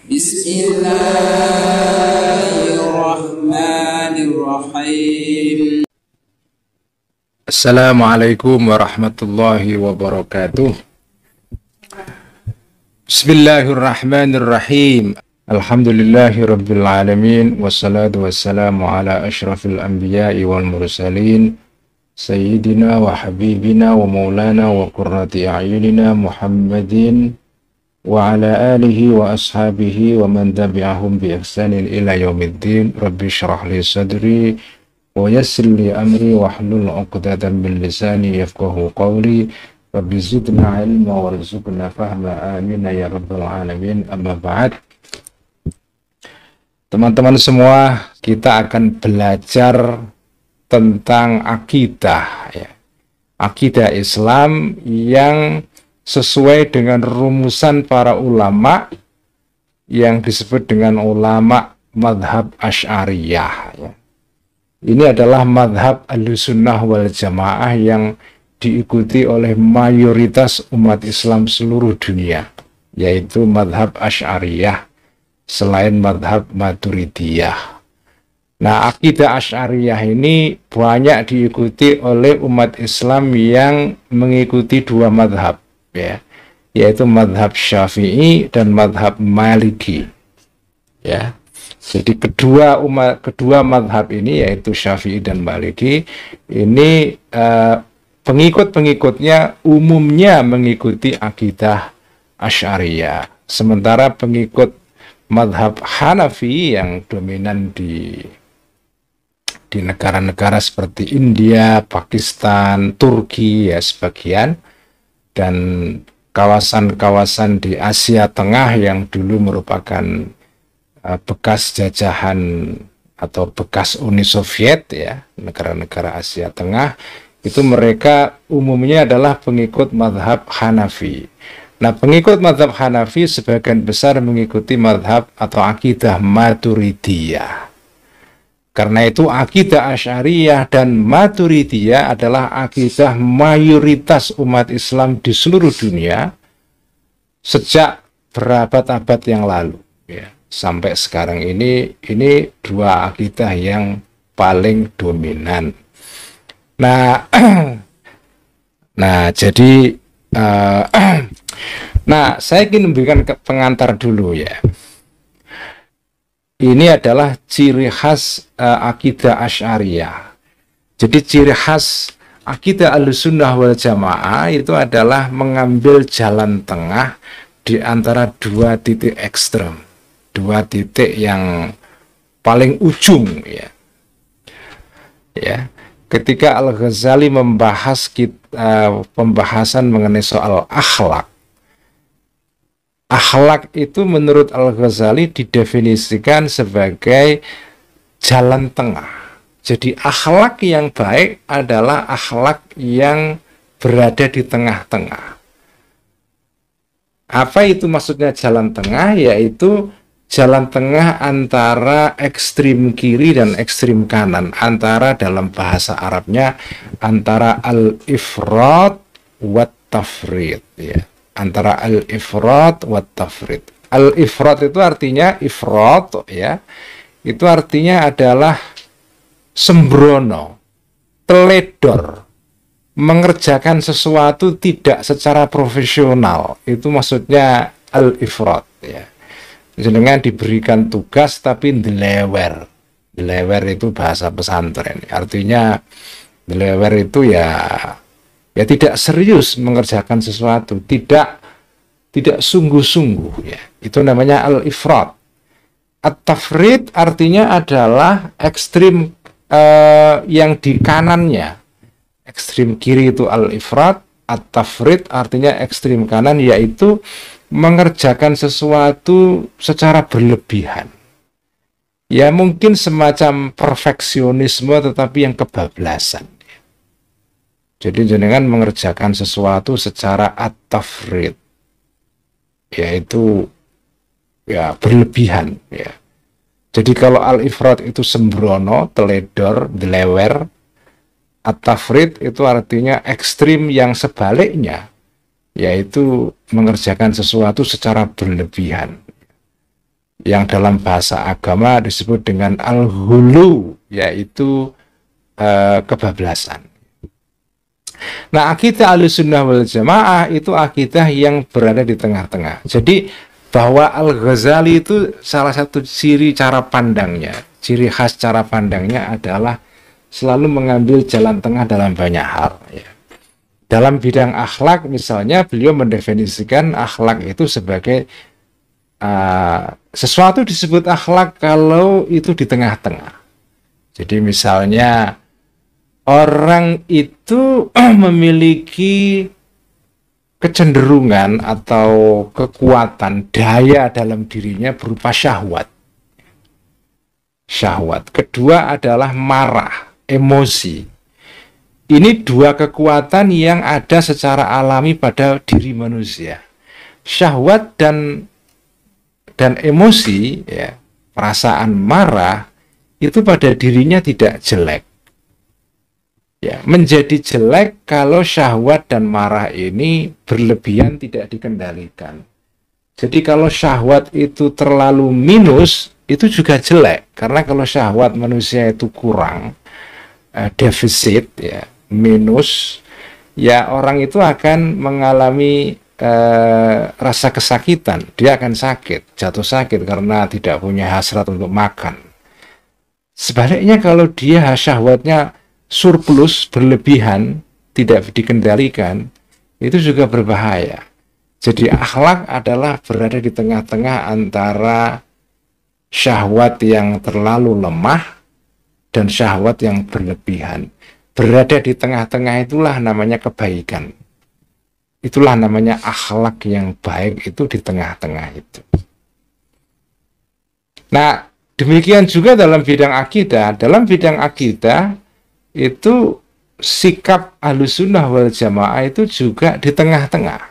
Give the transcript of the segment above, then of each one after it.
Bismillahirrahmanirrahim. Assalamualaikum warahmatullahi wabarakatuh. Bismillahirrahmanirrahim. Alhamdulillahi rabbil alamin. Wassalatu wassalamu ala ashrafil anbiya'i wal mursalin, Sayyidina wa habibina wa maulana wa qurrati a'yunina Muhammadin wa ala alihi wa ashabihi wa man tabi'ahum bi ihsanin ila yaumiddin. Rabbi shrah li sadri wa yassir li amri wahlul 'uqdatam min lisani yafqahu qawli. Rabbi zidna ilma warzuqna fahma, amin ya rabbal alamin. Amma ba'd. Teman-teman semua, kita akan belajar tentang akidah, ya. Akidah Islam yang sesuai dengan rumusan para ulama yang disebut dengan ulama madhab Asy'ariyah, ya. Ini adalah madhab Ahlussunnah wal Jamaah yang diikuti oleh mayoritas umat Islam seluruh dunia, yaitu madhab Asy'ariyah selain madhab Maturidiyah. Nah, akidah Asy'ariyah ini banyak diikuti oleh umat Islam yang mengikuti dua madhab, ya, yaitu madhab Syafi'i dan madhab Maliki, ya. Jadi kedua madhab ini, yaitu Syafi'i dan Maliki, ini pengikut-pengikutnya umumnya mengikuti akidah Asy'ariyah. Sementara pengikut madhab Hanafi yang dominan di negara-negara seperti India, Pakistan, Turki, ya sebagian, dan kawasan-kawasan di Asia Tengah yang dulu merupakan bekas jajahan atau bekas Uni Soviet, ya, negara-negara Asia Tengah, itu mereka umumnya adalah pengikut madhab Hanafi. Nah, pengikut madhab Hanafi sebagian besar mengikuti madhab atau akidah Maturidiyah. Karena itu akidah Asy'ariyah dan Maturidiyah adalah akidah mayoritas umat Islam di seluruh dunia sejak berabad-abad yang lalu, ya. Sampai sekarang ini dua akidah yang paling dominan. Nah, jadi nah, saya ingin memberikan pengantar dulu, ya. Ini adalah ciri khas akidah Asy'ariyah. Jadi ciri khas akidah Ahlussunnah wal Jamaah itu adalah mengambil jalan tengah di antara dua titik ekstrem, dua titik yang paling ujung, ya. Ketika Al-Ghazali membahas pembahasan mengenai soal akhlak, akhlak itu menurut Al-Ghazali didefinisikan sebagai jalan tengah. Jadi akhlak yang baik adalah akhlak yang berada di tengah-tengah. Apa itu maksudnya jalan tengah? Yaitu jalan tengah antara ekstrim kiri dan ekstrim kanan, antara, dalam bahasa Arabnya, antara al-ifrat wa tafrid, ya. Antara al-ifrat wa tafrid. Al-ifrat itu artinya ifrat, ya. Itu artinya adalah sembrono, teledor, mengerjakan sesuatu tidak secara profesional. Itu maksudnya al-ifrat, ya. Jenengan diberikan tugas tapi ndelewer. Ndelewer itu bahasa pesantren. Artinya ndelewer itu ya tidak serius mengerjakan sesuatu, tidak sungguh-sungguh, ya. Itu namanya al-ifrat. At-tafrid artinya adalah ekstrim yang di kanannya. Ekstrim kiri itu al-ifrat, at-tafrid artinya ekstrim kanan, yaitu mengerjakan sesuatu secara berlebihan. Ya mungkin semacam perfeksionisme tetapi yang kebablasan. Jadi jenengan mengerjakan sesuatu secara at-tafrid, yaitu ya berlebihan, ya. Jadi kalau al-ifrat itu sembrono, teledor, delewer, at-tafrid itu artinya ekstrim yang sebaliknya, yaitu mengerjakan sesuatu secara berlebihan. yang dalam bahasa agama disebut dengan al-hulu, yaitu kebablasan. Nah, akidah Ahlussunnah wal Jamaah itu akidah yang berada di tengah-tengah. Jadi bahwa Al-Ghazali itu salah satu ciri cara pandangnya, ciri khas cara pandangnya adalah selalu mengambil jalan tengah dalam banyak hal. Ya. Dalam bidang akhlak misalnya beliau mendefinisikan akhlak itu sebagai sesuatu disebut akhlak kalau itu di tengah-tengah. Jadi misalnya orang itu memiliki kecenderungan atau kekuatan daya dalam dirinya berupa syahwat. Syahwat. Kedua adalah marah, emosi. Ini dua kekuatan yang ada secara alami pada diri manusia. Syahwat dan emosi, ya, perasaan marah itu pada dirinya tidak jelek. Ya, menjadi jelek kalau syahwat dan marah ini berlebihan, tidak dikendalikan. Jadi kalau syahwat itu terlalu minus, itu juga jelek. Karena kalau syahwat manusia itu kurang, defisit, ya, minus, ya orang itu akan mengalami rasa kesakitan. Dia akan sakit, jatuh sakit karena tidak punya hasrat untuk makan. Sebaliknya kalau dia syahwatnya surplus, berlebihan, tidak dikendalikan, itu juga berbahaya. Jadi akhlak adalah berada di tengah-tengah antara syahwat yang terlalu lemah dan syahwat yang berlebihan. Berada di tengah-tengah itulah namanya kebaikan. Itulah namanya akhlak yang baik, itu di tengah-tengah itu. Nah, demikian juga dalam bidang akidah. Dalam bidang akidah itu sikap Ahlussunnah wal Jamaah itu juga di tengah-tengah.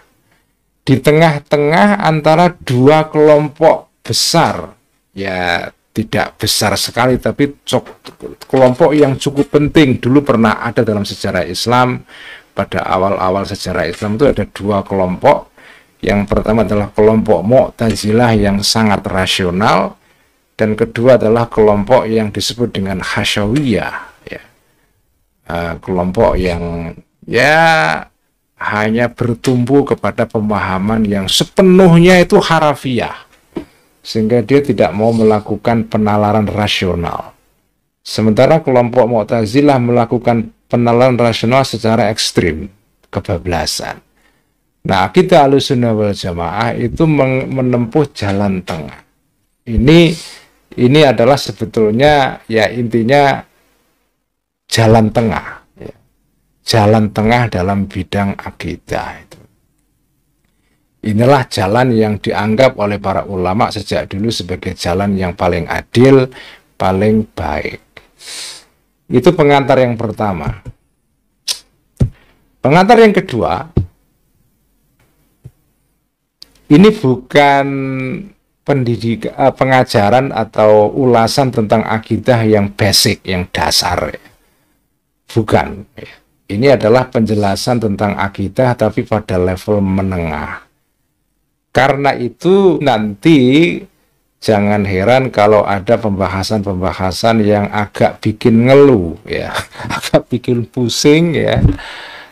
Di tengah-tengah antara dua kelompok besar. Ya, tidak besar sekali, tapi kelompok yang cukup penting. Dulu pernah ada dalam sejarah Islam. Pada awal-awal sejarah Islam itu ada dua kelompok. Yang pertama adalah kelompok Mu'tazilah yang sangat rasional. Dan kedua adalah kelompok yang disebut dengan Hasyawiyah. Kelompok yang ya hanya bertumpu kepada pemahaman yang sepenuhnya itu harafiah, sehingga dia tidak mau melakukan penalaran rasional. Sementara kelompok Mu'tazilah melakukan penalaran rasional secara ekstrim, kebablasan. Nah, kita Ahlussunnah wal Jamaah itu menempuh jalan tengah. Ini adalah sebetulnya ya intinya jalan tengah, ya. Jalan tengah dalam bidang akidah itu. Inilah jalan yang dianggap oleh para ulama sejak dulu sebagai jalan yang paling adil, paling baik. Itu pengantar yang pertama. Pengantar yang kedua, ini bukan pengajaran atau ulasan tentang akidah yang basic, yang dasar, ya. Bukan. Ini adalah penjelasan tentang akidah tapi pada level menengah. Karena itu nanti jangan heran kalau ada pembahasan-pembahasan yang agak bikin ngeluh, ya, agak bikin pusing, ya,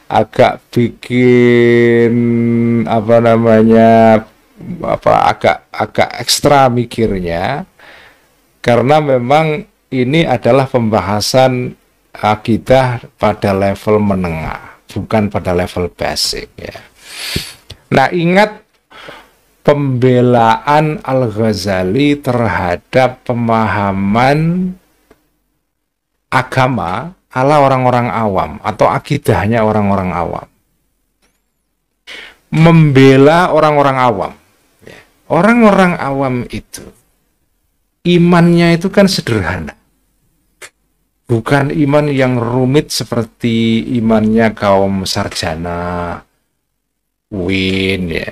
agak bikin agak ekstra mikirnya, karena memang ini adalah pembahasan akidah pada level menengah, bukan pada level basic, ya. Nah, ingat pembelaan Al-Ghazali terhadap pemahaman agama ala orang-orang awam atau akidahnya orang-orang awam. Membela orang-orang awam. Orang-orang awam itu imannya itu kan sederhana. Bukan iman yang rumit seperti imannya kaum sarjana, UIN, ya,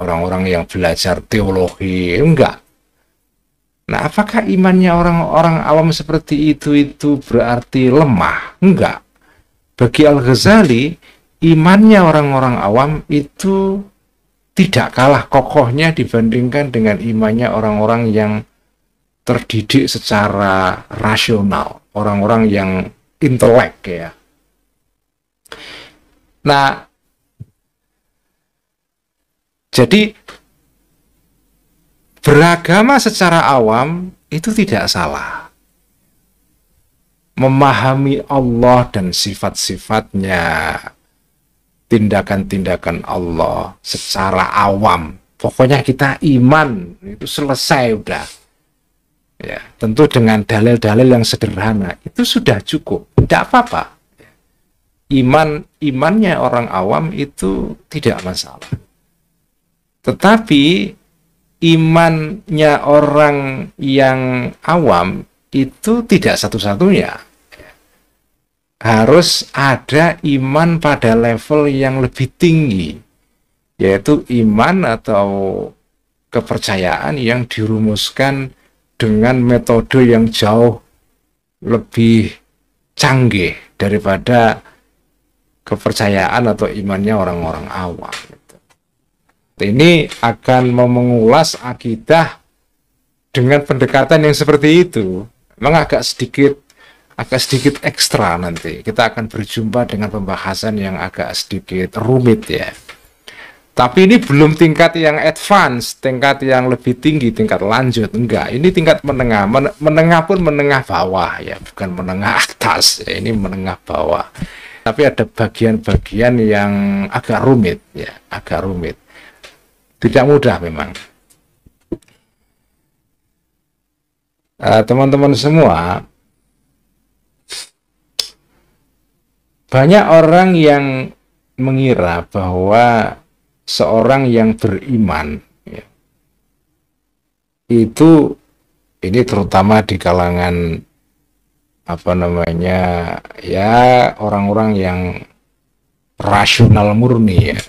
orang-orang yang belajar teologi, enggak. Nah, apakah imannya orang-orang awam seperti itu berarti lemah? Enggak. Bagi Al-Ghazali, imannya orang-orang awam itu tidak kalah kokohnya dibandingkan dengan imannya orang-orang yang terdidik secara rasional, orang-orang yang intelek ya. Nah, jadi beragama secara awam itu tidak salah. Memahami Allah dan sifat-sifatnya, tindakan-tindakan Allah secara awam. Pokoknya kita iman, itu selesai udah. Ya, tentu dengan dalil-dalil yang sederhana, itu sudah cukup. Tidak apa-apa. Imannya orang awam itu tidak masalah. Tetapi imannya orang yang awam itu tidak satu-satunya. Harus ada iman pada level yang lebih tinggi, yaitu iman atau kepercayaan yang dirumuskan dengan metode yang jauh lebih canggih daripada kepercayaan atau imannya orang-orang awam. Ini akan mengulas akidah dengan pendekatan yang seperti itu. Memang agak sedikit ekstra nanti. Kita akan berjumpa dengan pembahasan yang agak sedikit rumit ya. Tapi ini belum tingkat yang advance, tingkat yang lebih tinggi, tingkat lanjut. Enggak, ini tingkat menengah. Menengah pun menengah bawah ya, bukan menengah atas. Ya, ini menengah bawah. Tapi ada bagian-bagian yang agak rumit ya, agak rumit. Tidak mudah memang. Teman-teman semua, banyak orang yang mengira bahwa seorang yang beriman ya, itu ini terutama di kalangan apa namanya ya orang-orang yang rasional murni ya.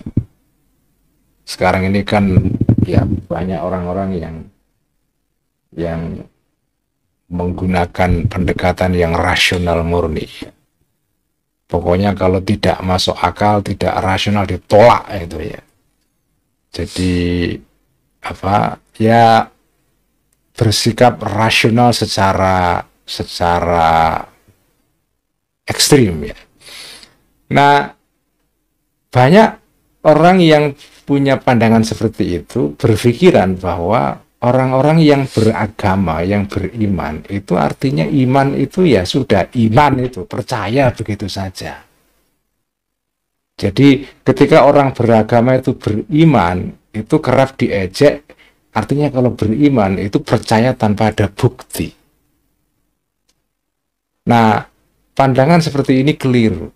Sekarang ini kan ya banyak orang-orang yang menggunakan pendekatan yang rasional murni. Pokoknya kalau tidak masuk akal, tidak rasional ditolak itu ya. Jadi apa ya bersikap rasional secara ekstrim ya. Nah, banyak orang yang punya pandangan seperti itu berpikiran bahwa orang-orang yang beragama, yang beriman itu artinya iman itu ya sudah iman itu, percaya begitu saja. Jadi ketika orang beragama itu beriman, itu kerap diejek, artinya kalau beriman itu percaya tanpa ada bukti. Nah, pandangan seperti ini keliru.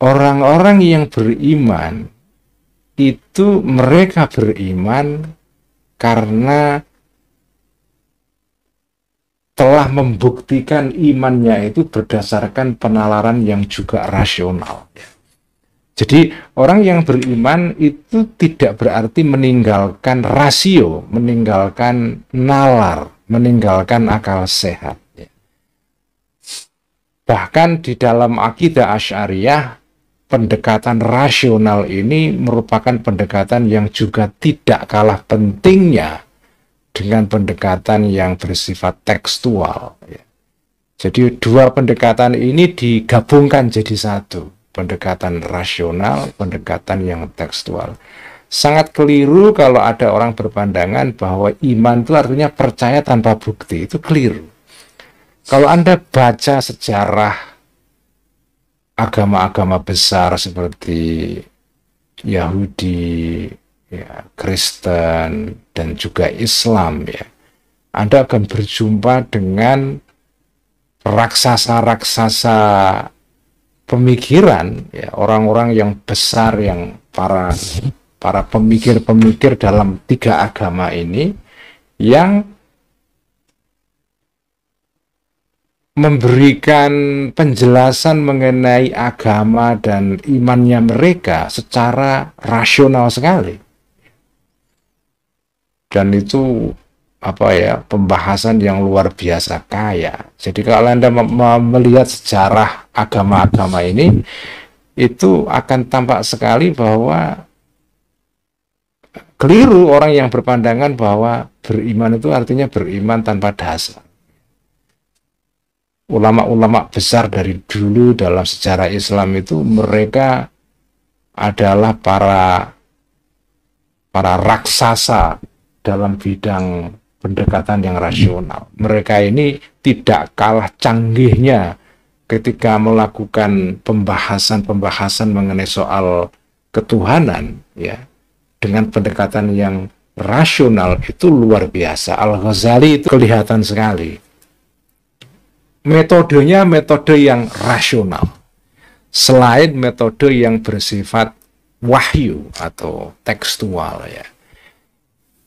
Orang-orang yang beriman itu mereka beriman karena telah membuktikan imannya itu berdasarkan penalaran yang juga rasional. Jadi orang yang beriman itu tidak berarti meninggalkan rasio, meninggalkan nalar, meninggalkan akal sehat. Bahkan di dalam akidah Asy'ariyah, pendekatan rasional ini merupakan pendekatan yang juga tidak kalah pentingnya dengan pendekatan yang bersifat tekstual. Jadi dua pendekatan ini digabungkan jadi satu, pendekatan rasional, pendekatan yang tekstual. Sangat keliru kalau ada orang berpandangan bahwa iman itu artinya percaya tanpa bukti, itu keliru. Kalau Anda baca sejarah agama-agama besar seperti Yahudi, ya, Kristen, dan juga Islam, ya, Anda akan berjumpa dengan raksasa-raksasa pemikiran, ya, orang-orang yang besar, yang para pemikir-pemikir dalam tiga agama ini, yang memberikan penjelasan mengenai agama dan imannya mereka secara rasional sekali. Dan itu pembahasan yang luar biasa kaya. Jadi kalau Anda melihat sejarah agama-agama ini, itu akan tampak sekali bahwa keliru orang yang berpandangan bahwa beriman itu artinya beriman tanpa dasar. Ulama-ulama besar dari dulu dalam sejarah Islam itu mereka adalah para raksasa dalam bidang pendekatan yang rasional. Mereka ini tidak kalah canggihnya ketika melakukan pembahasan-pembahasan mengenai soal ketuhanan, ya, dengan pendekatan yang rasional itu luar biasa. Al-Ghazali itu kelihatan sekali. Metodenya metode yang rasional. Selain metode yang bersifat wahyu atau tekstual, ya.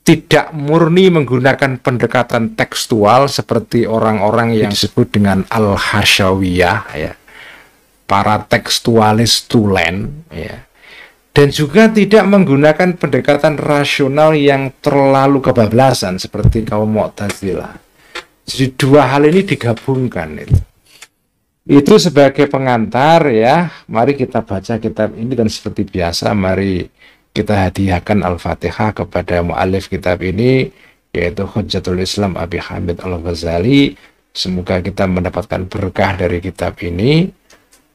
Tidak murni menggunakan pendekatan tekstual seperti orang-orang yang disebut dengan al-hasyawiyah, ya. Para tekstualis tulen, ya. Dan juga tidak menggunakan pendekatan rasional yang terlalu kebablasan seperti kaum Mu'tazilah. Jadi dua hal ini digabungkan itu. Itu sebagai pengantar, ya. Mari kita baca kitab ini dan seperti biasa mari kita hadiahkan Al-Fatihah kepada mu'alif kitab ini, yaitu Hujjatul Islam Abi Hamid Al-Ghazali. Semoga kita mendapatkan berkah dari kitab ini,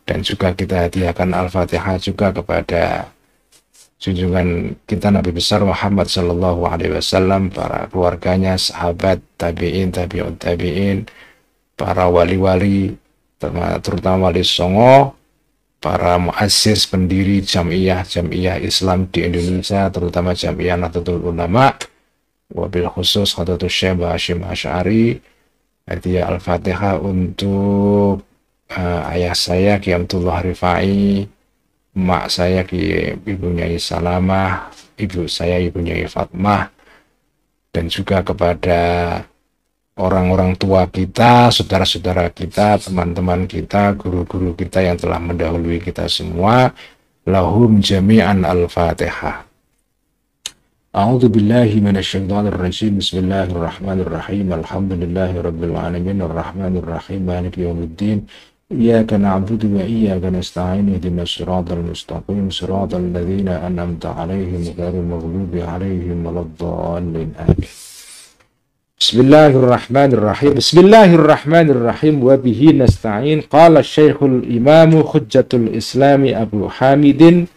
dan juga kita hadiahkan Al-Fatihah juga kepada junjungan kita Nabi besar Muhammad Sallallahu Alaihi Wasallam, para keluarganya, sahabat, tabi'in, tabi'un tabi'in, para wali-wali, terutama wali songo, para muassis pendiri jamiah Islam di Indonesia, terutama Jamiah Nahdlatul Ulama, wabil khusus Hadratus Syekh Hasyim Asy'ari. Hadiah Al-Fatihah untuk ayah saya Ki Amtullah Rifai, mak saya Ki Ibu Nyai Salamah, ibu saya Ibu Nyai Fatmah, dan juga kepada orang-orang tua kita, saudara-saudara kita, teman-teman kita, guru-guru kita yang telah mendahului kita semua. Lahum jami'an al-Fatihah. A'udzu billahi minasyaitonir rajim. Bismillahirrahmanirrahim. Alhamdulillahi rabbil alamin arrahmanir rahim maliki yaumiddin. Iyyaka na'budu wa iyyaka nasta'in ihdinas siratal mustaqim siratal ladzina an'amta 'alaihim ghairil maghdubi 'alaihim waladdallin. Amin. Bismillahirrahmanirrahim. Bismillahirrahmanirrahim. Wa bihi nasta'in. Qala Syekhul Imam Hujjatul Islami Abu Hamidin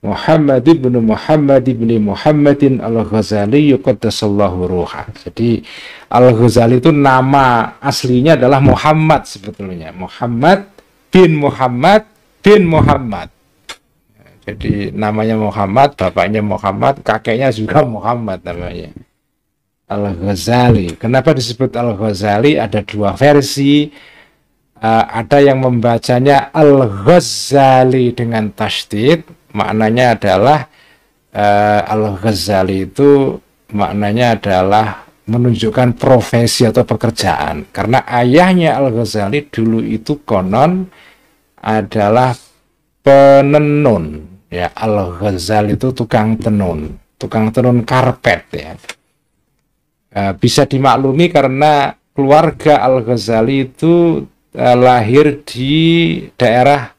Muhammad ibn Muhammadin Al-Ghazali qaddasallahu ruhah. Jadi Al-Ghazali itu nama aslinya adalah Muhammad sebetulnya. Muhammad bin Muhammad bin Muhammad. Jadi namanya Muhammad, bapaknya Muhammad, kakeknya juga Muhammad namanya. Al-Ghazali. Kenapa disebut Al-Ghazali? Ada dua versi. Ada yang membacanya Al-Ghazali dengan tasydid, maknanya adalah Al-Ghazali itu maknanya adalah menunjukkan profesi atau pekerjaan. Karena ayahnya Al-Ghazali dulu itu konon adalah penenun. Ya, Al-Ghazali itu tukang tenun karpet, ya. Bisa dimaklumi karena keluarga Al-Ghazali itu lahir di daerah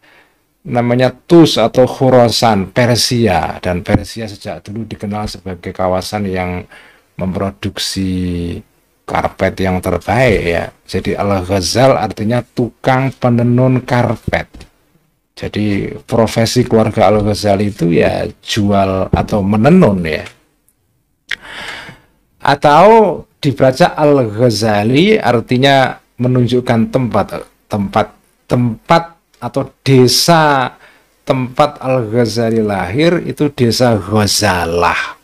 namanya Tus atau Khurasan, Persia, dan Persia sejak dulu dikenal sebagai kawasan yang memproduksi karpet yang terbaik, ya. Jadi Al-Ghazal artinya tukang penenun karpet. Jadi profesi keluarga Al-Ghazali itu ya jual atau menenun, ya. Atau dibaca Al-Ghazali artinya menunjukkan tempat atau desa tempat Al-Ghazali lahir, itu desa Ghazalah.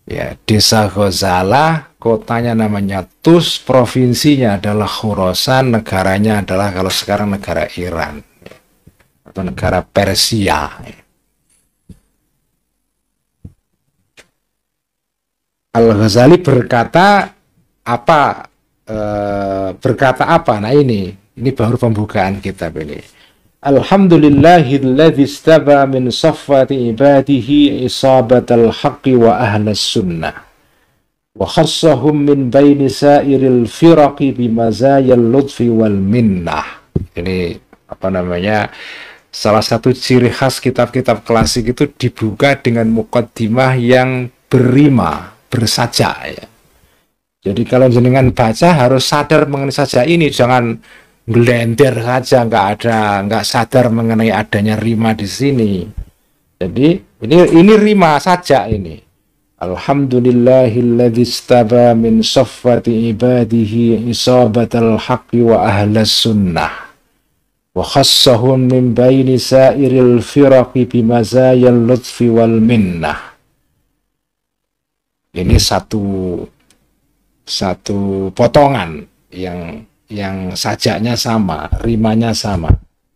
Ya, desa Ghazalah, kotanya namanya Tus, provinsinya adalah Khurasan, negaranya adalah kalau sekarang negara Iran, ya, atau negara Persia. Ya. Al-Ghazali berkata apa? Nah ini baru pembukaan kitab ini. Alhamdulillahilladzi istaba min saffati ibadihi isabatal haqqi wa ahlas sunnah wa khassahum min baini sairil firaqi bimazayal lutfi wal minnah. Ini apa namanya? Salah satu ciri khas kitab-kitab klasik itu dibuka dengan muqaddimah yang berrima, bersajak ya. Jadi kalau jenengan baca harus sadar mengenai sajak ini, jangan gelender saja, nggak sadar mengenai adanya rima di sini. Jadi ini rima sajak ini. Alhamdulillahilladzi istaba min saffati ibadihi isabatal haqqi wa ahlas sunnah wa khassahum min baini sairil firaqi bimazayal lutfi wal minnah. Ini satu potongan yang sajaknya sama, rimanya sama.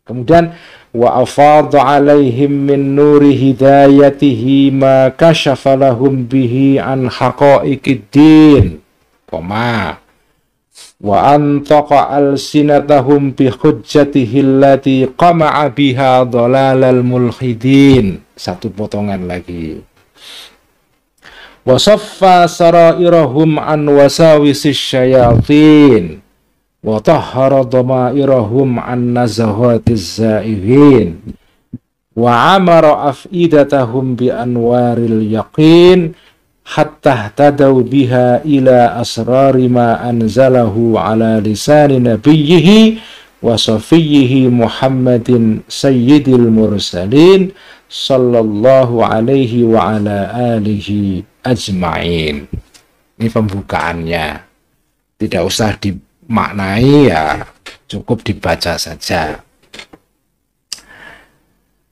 Kemudian wa afadha alaihim min nuri hidayatihi ma kashafa lahum bihi an haqaiqiddin, koma wa antaqa alsinatahum bi hujjatihi allati qama'a biha dhalalal mulhidin. Satu potongan lagi. Wa saffa sarairahum an wasawisis syayatin wa tahhara dhamairahum an nazahatiz zaihin wa amara afidatahum bi anwaril yaqin hatta tadaw biha ila asrari ma anzalahu ala lisani nabiyhi wa safiyhi Muhammadin sayyidil mursalin sallallahu alaihi wa ala alihi ajma'in. Ini pembukaannya, tidak usah dimaknai ya, cukup dibaca saja.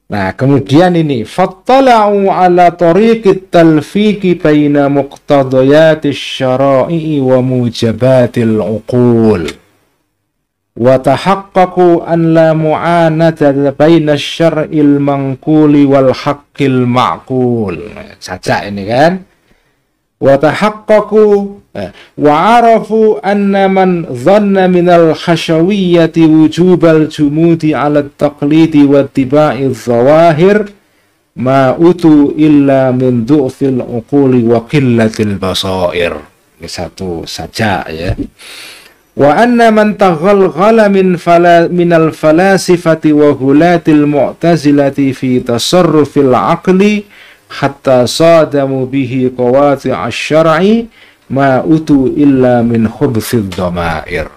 Nah, kemudian ini fattala'u ala tariqit talfiqi baina muqtadayatis syara'i wa mujabatil uqul wa tahaqqaqu an la mu'anata baina syar'il manquli wal haqqil ma'qul. Saja ini kan. Wa tahaqqaqu wa arafu anna man dhanna minal khashawiyyati wujubal jumudi ala taqlidi wa tiba'i zawahir ma utu illa min du'fil uquli wa qillatil basair. Ini satu saja ya. Wa anna man taghalghala minal falasifati wa hulatil mu'tazilati fi tasarrufil aqli hatta sadamu bihi qawati' asy-syar'i ma utu illa min khubthid dhamair.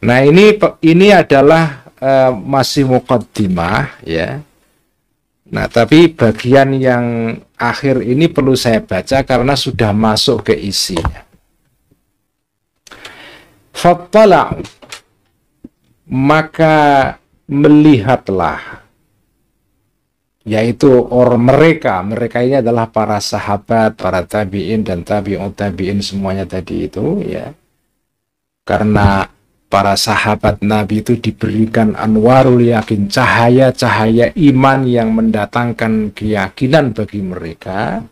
Nah, ini adalah masih muqaddimah ya. Nah, tapi bagian yang akhir ini perlu saya baca karena sudah masuk ke isinya. Fattala', maka melihatlah, yaitu mereka ini adalah para sahabat, para tabi'in dan tabi'ut tabi'in semuanya tadi itu ya. Karena para sahabat Nabi itu diberikan anwarul yakin, cahaya-cahaya iman yang mendatangkan keyakinan bagi mereka,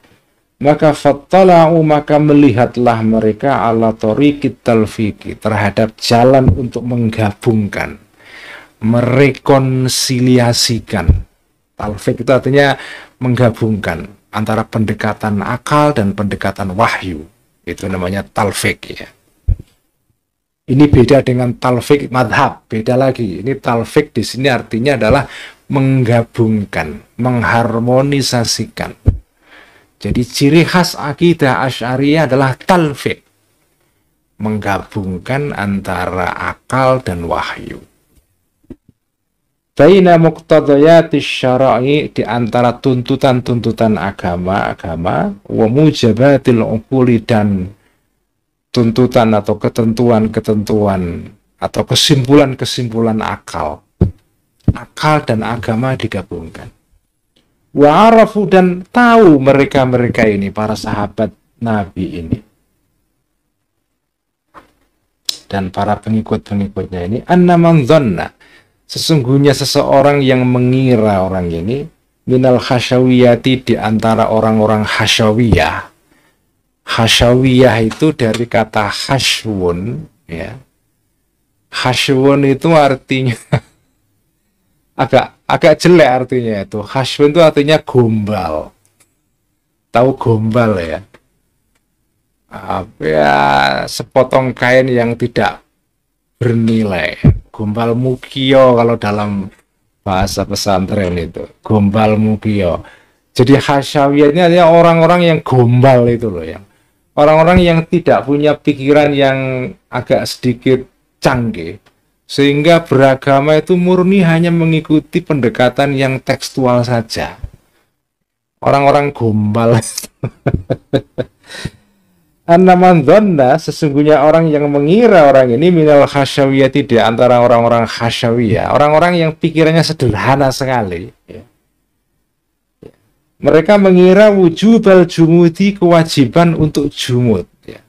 maka fattala'u, maka melihatlah mereka ala tariqit talfiqi, terhadap jalan untuk menggabungkan, merekonsiliasikan. Talfiq itu artinya menggabungkan antara pendekatan akal dan pendekatan wahyu. Itu namanya talfiq ya. Ini beda dengan talfiq madhab, beda lagi. Ini talfiq di sini artinya adalah menggabungkan, mengharmonisasikan. Jadi ciri khas akidah Asy'ariyah adalah talfiq, menggabungkan antara akal dan wahyu. Baina muqtadayatis syara'i, di antara tuntutan-tuntutan agama wa mujabatil uquli, dan tuntutan atau ketentuan-ketentuan atau kesimpulan-kesimpulan akal. Akal dan agama digabungkan. Wa arafu, dan tahu mereka-mereka ini, para sahabat Nabi ini dan para pengikut-pengikutnya ini, anna man dhanna, sesungguhnya seseorang yang mengira orang ini, minal khasyawiyati, di antara orang-orang hasyawiyah. Hasyawiyah itu dari kata hasyun ya. Hasyun itu artinya agak jelek artinya itu. Hasyun itu artinya gombal. Tahu gombal ya? Ya, sepotong kain yang tidak bernilai. Gombal mukio kalau dalam bahasa pesantren itu. Gombal mukio. Jadi hasyawiyah ini adalah orang-orang yang gombal itu loh, yang orang-orang yang tidak punya pikiran yang agak sedikit canggih, sehingga beragama itu murni hanya mengikuti pendekatan yang tekstual saja. Orang-orang gombal. An-naman dhonna, sesungguhnya orang yang mengira orang ini minal khasyawiyah, di antara orang-orang khasyawiyah, orang-orang yang pikirannya sederhana sekali, ya. Mereka mengira wujubal jumudi, kewajiban untuk jumud, ya.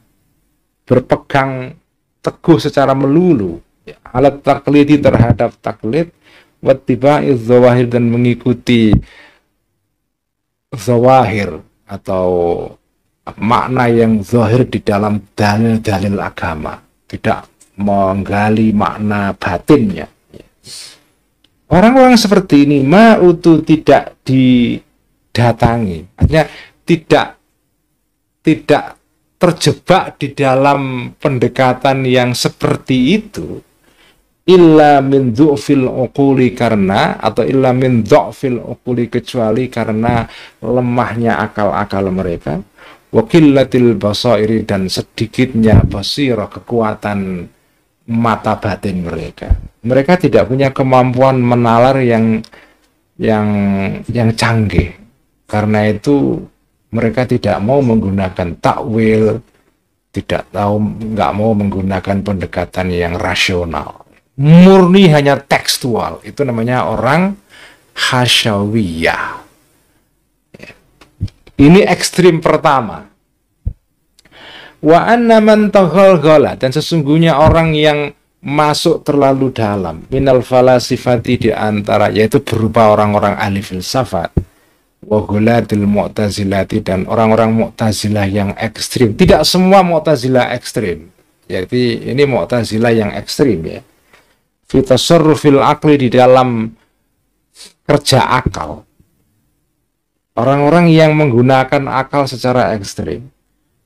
Berpegang teguh secara melulu, ya. Alat taklidi, terhadap taklid, wattiba'iz zawahir, dan mengikuti zawahir atau makna yang zahir di dalam dalil-dalil agama, tidak menggali makna batinnya. Orang-orang seperti ini ma'utu, tidak didatangi, artinya tidak terjebak di dalam pendekatan yang seperti itu, illa min du'fil uquli, karena, atau illa min du'fil uquli, kecuali karena lemahnya akal-akal mereka, wakillatil basairi, dan sedikitnya basirah, kekuatan mata batin mereka. Mereka tidak punya kemampuan menalar yang canggih. Karena itu mereka tidak mau menggunakan takwil, nggak mau menggunakan pendekatan yang rasional. Murni hanya tekstual. Itu namanya orang hasyawiyah. Ini ekstrim pertama. Wa anna man taghalghala, dan sesungguhnya orang yang masuk terlalu dalam, minal falasifati, di antara, yaitu berupa orang-orang ahli filsafat, wa ghulatil mu'tazilati, dan orang-orang mu'tazilah yang ekstrim. Tidak semua mu'tazilah ekstrim. Jadi ini mu'tazilah yang ekstrim, ya. Fi tasarrufil aqli, di dalam kerja akal. Orang-orang yang menggunakan akal secara ekstrim,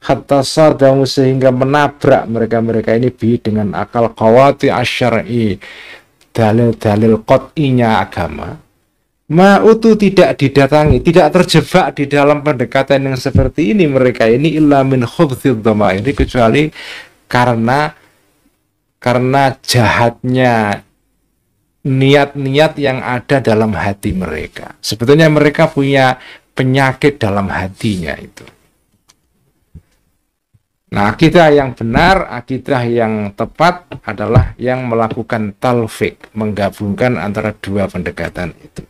hatta sadamu, sehingga menabrak mereka ini dengan akal, qawati asyar'i, dalil-dalil qat'inya agama, ma'utu, tidak didatangi, tidak terjebak di dalam pendekatan yang seperti ini mereka ini, illa min khubthid dhamairi, kecuali karena jahatnya niat-niat yang ada dalam hati mereka. Sebetulnya mereka punya penyakit dalam hatinya itu. Nah, akidah yang benar, akidah yang tepat adalah yang melakukan talfik, menggabungkan antara dua pendekatan itu.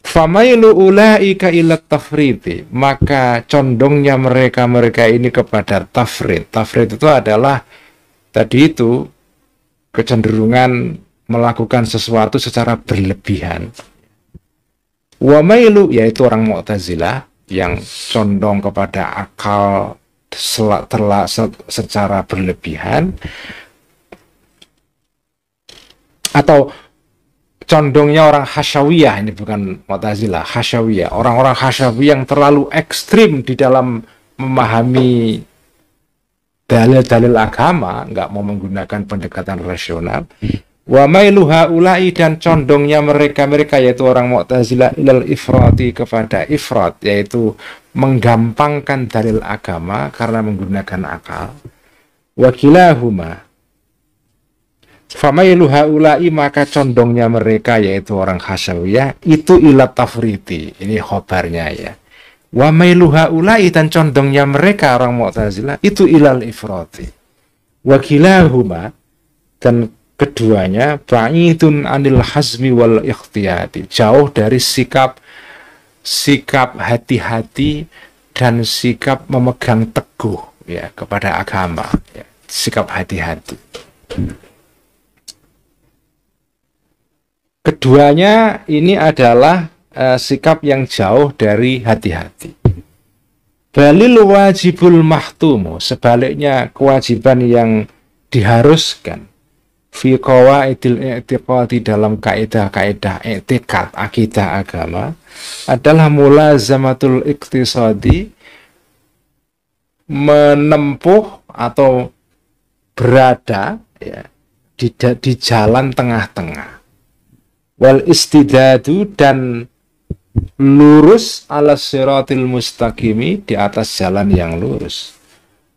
Famailu ulaika ila tafriti, maka condongnya mereka ini kepada tafrid. Tafrid itu adalah tadi itu kecenderungan melakukan sesuatu secara berlebihan. Wa mailu, yaitu orang Mu'tazilah yang condong kepada akal secara berlebihan, atau condongnya orang hasyawiyah, ini bukan Mu'tazilah, hasyawiyah, orang-orang hasyawiyah yang terlalu ekstrim di dalam memahami dalil-dalil agama, nggak mau menggunakan pendekatan rasional. Wa mailu haula'i, dan condongnya mereka yaitu orang Mu'tazilah, ilal ifrati, kepada ifrat, yaitu menggampangkan dalil agama karena menggunakan akal. Wa kilahuma, famailu haula'i, maka condongnya mereka yaitu orang hasyawiyah itu ila tafriti, ini khobarnya, ya. Wa mailu haula'i, dan condongnya mereka orang Mu'tazilah itu ilal ifrati. Wa kilahuma, dan keduanya ba'idun anil hazmi wal ikhtiyati, jauh dari sikap hati-hati dan sikap memegang teguh, ya, kepada agama, ya, sikap hati-hati. Keduanya ini adalah sikap yang jauh dari hati-hati. Balil wajibul mahtumu, sebaliknya kewajiban yang diharuskan, fi qawaidil i'tiqadi, dalam kaidah-kaidah i'tiqad, akidah agama, adalah mulazamatul iktisadi, menempuh atau berada, ya, di jalan tengah-tengah. Wal istidadu, dan lurus ala siratil mustaqimi, di atas jalan yang lurus.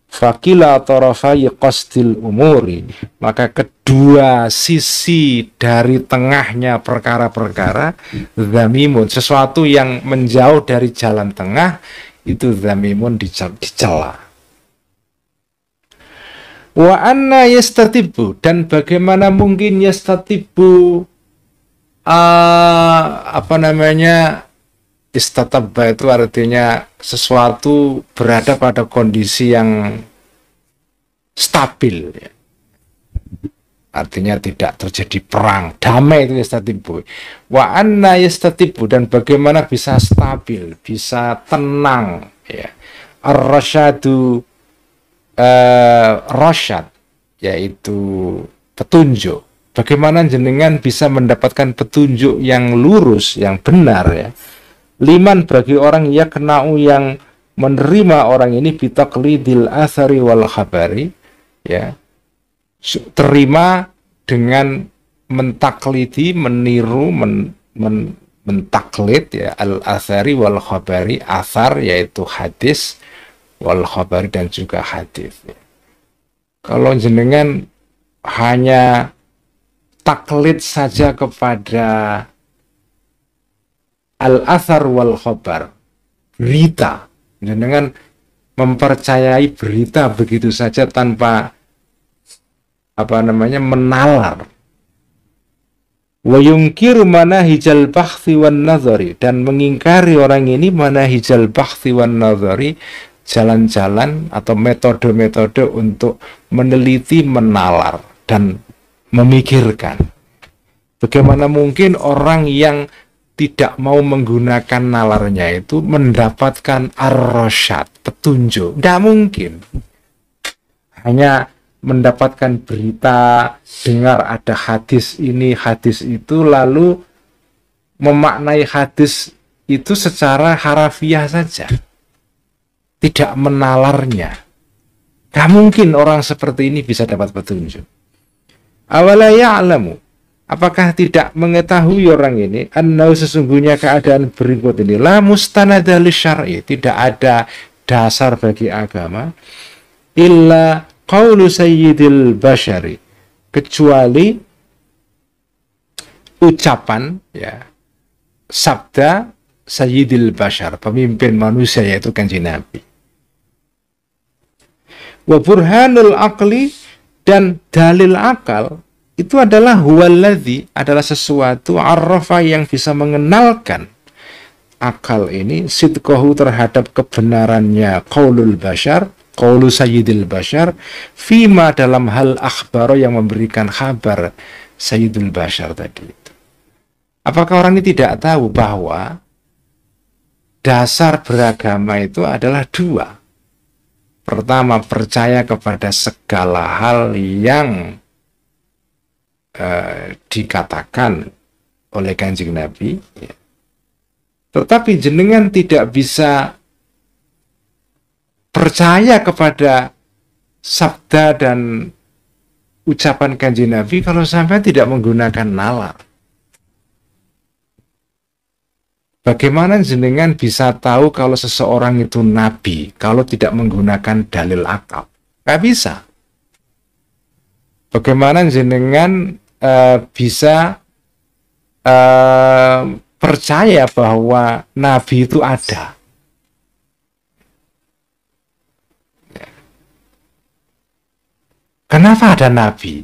Fakila tarafai qasdil umuri, maka kedua sisi dari tengahnya perkara-perkara zamimun, sesuatu yang menjauh dari jalan tengah itu zamimun, dicela. Wa anna yastatibu, dan bagaimana mungkin yastatibu, istatabba itu artinya sesuatu berada pada kondisi yang stabil, ya. Artinya tidak terjadi perang, damai, itu yastatibu. Wa anna yastatibu, dan bagaimana bisa stabil, bisa tenang, ya. Ar-rasyadu, rasyad, yaitu petunjuk. Bagaimana jenengan bisa mendapatkan petunjuk yang lurus, yang benar, ya. Liman, bagi orang yakna'u, yang menerima orang ini, bitaqlidil athari wal khabari, ya, terima dengan mentaklidi, meniru, mentaklid, ya, al athari wal khabari, athar yaitu hadis, wal khabari dan juga hadis, ya. Kalau jenengan hanya taklid saja kepada al-athar wal khabar, berita, dengan mempercayai berita begitu saja tanpa menalar. Wa yungkiru manahijal bahthi wan nazari, dan mengingkari orang ini manahijal bahthi wan nazari, jalan-jalan atau metode-metode untuk meneliti, menalar dan memikirkan. Bagaimana mungkin orang yang tidak mau menggunakan nalarnya itu mendapatkan ar-rasyad, petunjuk? Tidak mungkin. Hanya mendapatkan berita, dengar ada hadis ini, hadis itu, lalu memaknai hadis itu secara harafiah saja, tidak menalarnya. Tidak mungkin orang seperti ini bisa dapat petunjuk. Awala ya'lamu, apakah tidak mengetahui orang ini, annau, sesungguhnya keadaan berikut ini, la mustanada li syar'i, tidak ada dasar bagi agama, illa qaulu sayyidil bashari, kecuali ucapan, ya, sabda sayyidil bashar, pemimpin manusia, yaitu Kanjeng Nabi. Wa burhanul aqli, dan dalil akal itu adalah huwaladzi, adalah sesuatu arrafa, yang bisa mengenalkan akal ini, sidqahu, terhadap kebenarannya qaulul bashar, qaulu sayyidil bashar, fima, dalam hal akhbaro, yang memberikan kabar sayyidul bashar tadi itu. Apakah orang ini tidak tahu bahwa dasar beragama itu adalah dua? Pertama, percaya kepada segala hal yang dikatakan oleh Kanjeng Nabi, ya. Tetapi jenengan tidak bisa percaya kepada sabda dan ucapan Kanjeng Nabi kalau sampai tidak menggunakan nalar. Bagaimana jenengan bisa tahu kalau seseorang itu nabi kalau tidak menggunakan dalil akal? Nggak bisa. Bagaimana jenengan bisa percaya bahwa nabi itu ada? Kenapa ada nabi?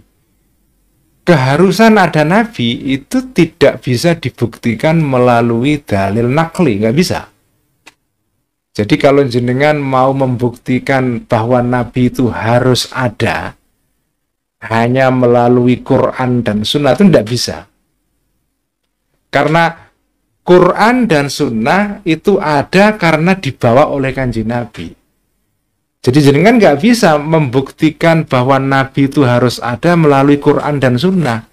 Keharusan ada nabi itu tidak bisa dibuktikan melalui dalil nakli, nggak bisa. Jadi kalau jenengan mau membuktikan bahwa nabi itu harus ada hanya melalui Quran dan Sunnah, itu tidak bisa. Karena Quran dan Sunnah itu ada karena dibawa oleh Kanjeng Nabi. Jadi jenengan nggak bisa membuktikan bahwa Nabi itu harus ada melalui Quran dan Sunnah.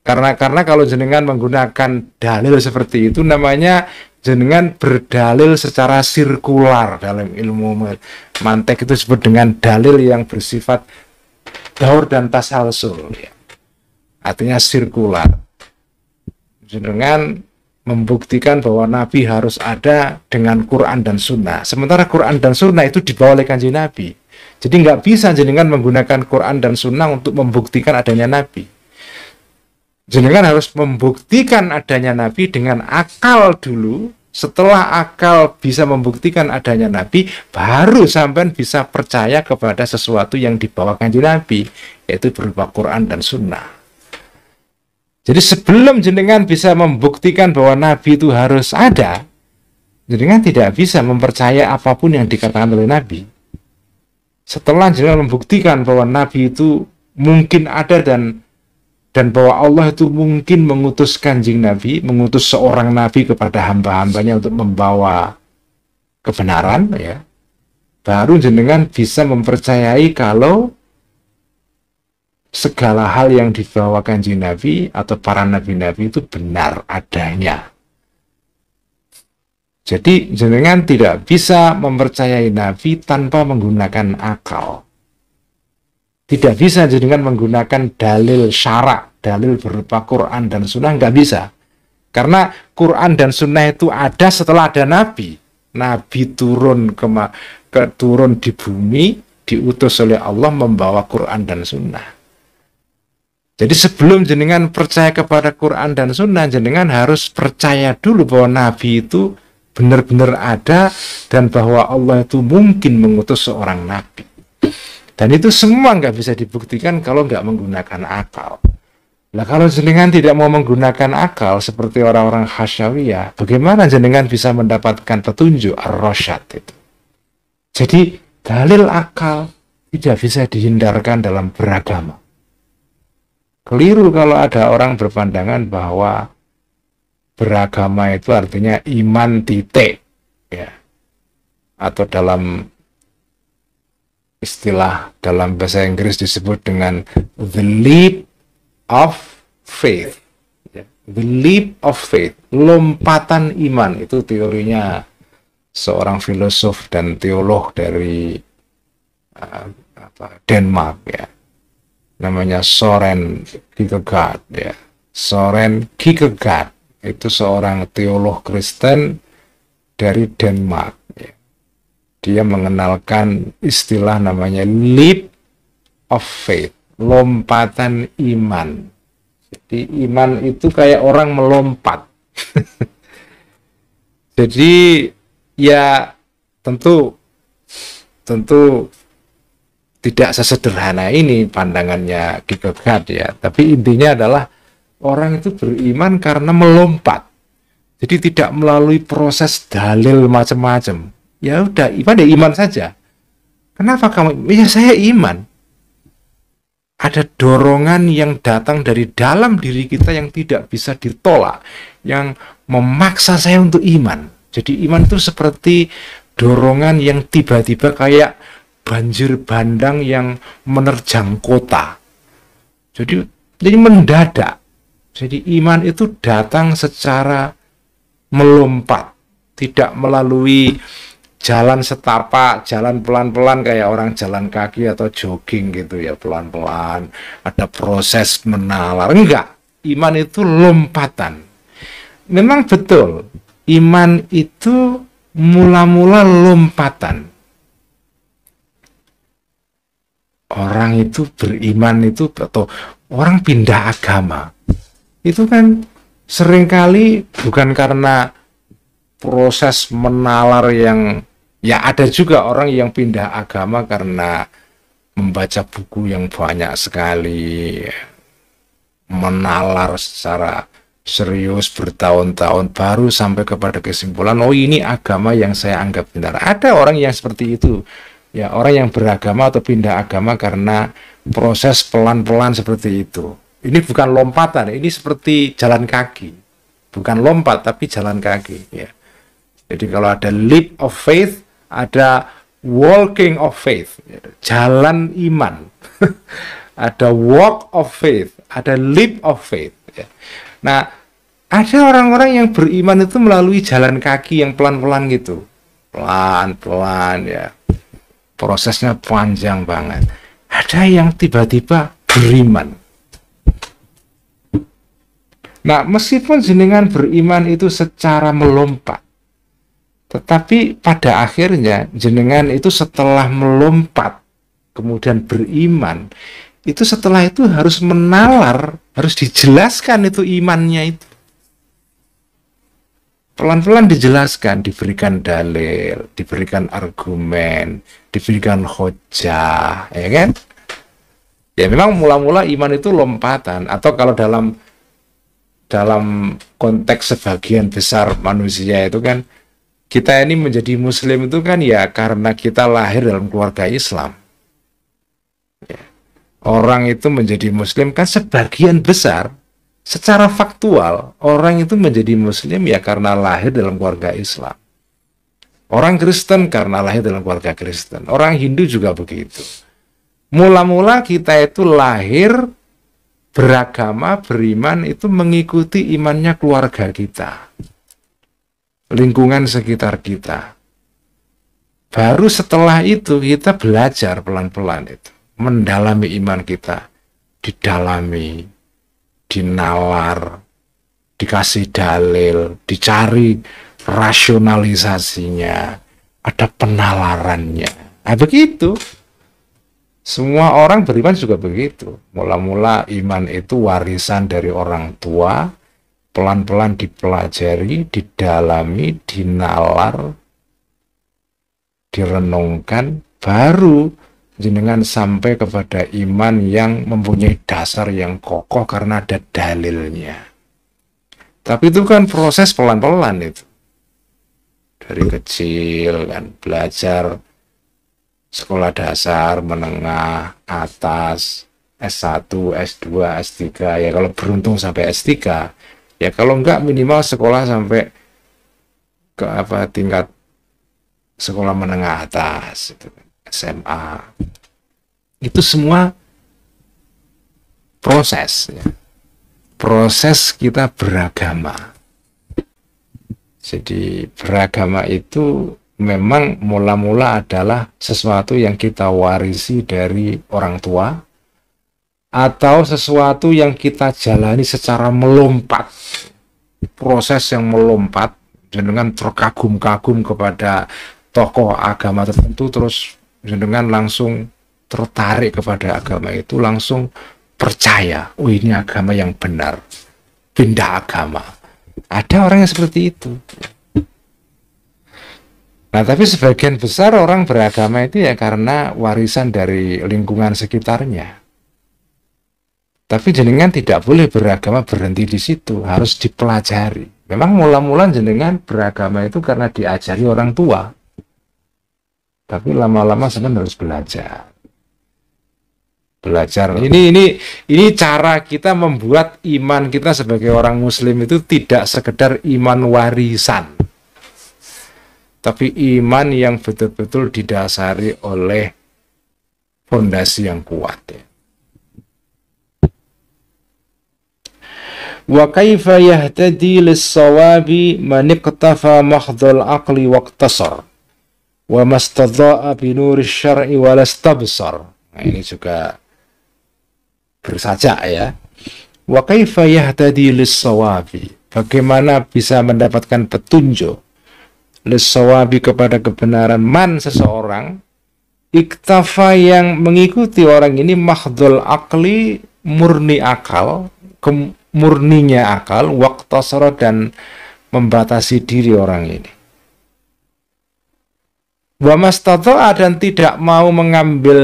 Karena kalau jenengan menggunakan dalil seperti itu, namanya jenengan berdalil secara sirkular. Dalam ilmu mantek itu disebut dengan dalil yang bersifat daur dan tasalsul, ya. Artinya sirkular. Jenengan membuktikan bahwa Nabi harus ada dengan Quran dan Sunnah. Sementara Quran dan Sunnah itu dibawa oleh Kanjeng Nabi. Jadi nggak bisa jenengan menggunakan Quran dan Sunnah untuk membuktikan adanya Nabi. Jenengan harus membuktikan adanya Nabi dengan akal dulu. Setelah akal bisa membuktikan adanya Nabi, baru sampean bisa percaya kepada sesuatu yang dibawa Kanjeng Nabi, yaitu berupa Quran dan Sunnah. Jadi sebelum jenengan bisa membuktikan bahwa Nabi itu harus ada, jenengan tidak bisa mempercaya apapun yang dikatakan oleh Nabi. Setelah jenengan membuktikan bahwa Nabi itu mungkin ada dan bahwa Allah itu mungkin mengutus Kanjeng Nabi, mengutus seorang Nabi kepada hamba-hambanya untuk membawa kebenaran, ya, baru jenengan bisa mempercayai kalau segala hal yang dibawa Kanjeng Nabi atau para nabi-nabi itu benar adanya. Jadi jenengan tidak bisa mempercayai Nabi tanpa menggunakan akal. Tidak bisa jenengan menggunakan dalil syarak, dalil berupa Quran dan Sunnah, nggak bisa. Karena Quran dan Sunnah itu ada setelah ada Nabi. Nabi turun turun di bumi, diutus oleh Allah membawa Quran dan Sunnah. Jadi sebelum jenengan percaya kepada Quran dan Sunnah, jenengan harus percaya dulu bahwa Nabi itu benar-benar ada dan bahwa Allah itu mungkin mengutus seorang Nabi. Dan itu semua nggak bisa dibuktikan kalau nggak menggunakan akal. Nah, kalau jenengan tidak mau menggunakan akal seperti orang-orang Hasyawiyah, bagaimana jenengan bisa mendapatkan petunjuk ar-rasyad itu? Jadi dalil akal tidak bisa dihindarkan dalam beragama. Keliru kalau ada orang berpandangan bahwa beragama itu artinya iman titik, ya. Atau dalam istilah dalam bahasa Inggris disebut dengan the leap of faith. Ya. The leap of faith, lompatan iman, itu teorinya seorang filosof dan teolog dari Denmark, ya. Namanya Søren Kierkegaard, ya. Søren Kierkegaard itu seorang teolog Kristen dari Denmark, ya. Dia mengenalkan istilah namanya leap of faith, lompatan iman. Jadi iman itu kayak orang melompat. Jadi ya tentu tidak sesederhana ini pandangannya Kierkegaard, ya. Tapi intinya adalah orang itu beriman karena melompat. Jadi tidak melalui proses dalil macam-macam. Ya udah, iman saja. Kenapa kamu? Ya saya iman. Ada dorongan yang datang dari dalam diri kita yang tidak bisa ditolak, yang memaksa saya untuk iman. Jadi iman itu seperti dorongan yang tiba-tiba kayak banjir bandang yang menerjang kota. Jadi mendadak. Jadi iman itu datang secara melompat, tidak melalui jalan setapak, jalan pelan-pelan kayak orang jalan kaki atau jogging gitu ya, pelan-pelan. Ada proses menalar. Enggak, iman itu lompatan. Memang betul, iman itu mula-mula lompatan. Orang itu beriman itu atau orang pindah agama itu kan seringkali bukan karena proses menalar yang, ya ada juga orang yang pindah agama karena membaca buku yang banyak sekali, menalar secara serius bertahun-tahun baru sampai kepada kesimpulan, oh ini agama yang saya anggap benar. Ada orang yang seperti itu. Ya, orang yang beragama atau pindah agama karena proses pelan-pelan seperti itu. Ini bukan lompatan, ini seperti jalan kaki. Bukan lompat, tapi jalan kaki. Ya. Jadi kalau ada leap of faith, ada walking of faith. Jalan iman. Ada walk of faith, ada leap of faith. Ya. Nah, ada orang-orang yang beriman itu melalui jalan kaki yang pelan-pelan gitu. Pelan-pelan, ya. Prosesnya panjang banget. Ada yang tiba-tiba beriman. Nah, meskipun jenengan beriman itu secara melompat, tetapi pada akhirnya jenengan itu setelah melompat, kemudian beriman, itu setelah itu harus menalar, harus dijelaskan itu imannya itu. Pelan-pelan dijelaskan, diberikan dalil, diberikan argumen, diberikan hujah, ya kan? Ya memang mula-mula iman itu lompatan, atau kalau dalam konteks sebagian besar manusia itu kan, kita ini menjadi muslim itu kan ya karena kita lahir dalam keluarga Islam. Ya. Orang itu menjadi muslim kan sebagian besar, secara faktual, orang itu menjadi muslim ya karena lahir dalam keluarga Islam. Orang Kristen karena lahir dalam keluarga Kristen. Orang Hindu juga begitu. Mula-mula kita itu lahir, beragama, beriman itu mengikuti imannya keluarga kita, lingkungan sekitar kita. Baru setelah itu kita belajar pelan-pelan itu, mendalami iman kita, didalami, dinalar, dikasih dalil, dicari rasionalisasinya, ada penalarannya. Nah, begitu. Semua orang beriman juga begitu. Mula-mula iman itu warisan dari orang tua, pelan-pelan dipelajari, didalami, dinalar, direnungkan, baru jenengan sampai kepada iman yang mempunyai dasar yang kokoh karena ada dalilnya. Tapi itu kan proses pelan-pelan itu. Dari kecil kan belajar sekolah dasar, menengah, atas, S1, S2, S3, ya kalau beruntung sampai S3, ya kalau enggak minimal sekolah sampai ke tingkat sekolah menengah atas, itu, SMA. Itu semua proses, ya. Proses kita beragama. Jadi beragama itu memang mula-mula adalah sesuatu yang kita warisi dari orang tua, atau sesuatu yang kita jalani secara melompat, proses yang melompat, dengan terkagum-kagum kepada tokoh agama tertentu, terus dengan langsung tertarik kepada agama itu, langsung percaya, oh ini agama yang benar, pindah agama. Ada orang yang seperti itu. Nah, tapi sebagian besar orang beragama itu ya karena warisan dari lingkungan sekitarnya. Tapi jenengan tidak boleh beragama berhenti di situ, harus dipelajari. Memang mula-mula jenengan beragama itu karena diajari orang tua. Tapi lama-lama sebenarnya harus belajar. Belajar. Ini cara kita membuat iman kita sebagai orang muslim itu tidak sekedar iman warisan, tapi iman yang betul-betul didasari oleh fondasi yang kuat. Ya. Wa kaifa yahtadi lis-shawabi man iqtafa mahdhal aqli waqtasar wa mastadha'a bi nuri syar'i wa lastabsar. Nah, ini juga bersajak ya. Wa kaifa yahtadi lis-shawabi, bagaimana bisa mendapatkan petunjuk lis-shawabi kepada kebenaran, man seseorang iktafa yang mengikuti orang ini mahdhal aqli, murni akal, murninya akal, waqtasara, dan membatasi diri orang ini. Wa mastadha'a, dan tidak mau mengambil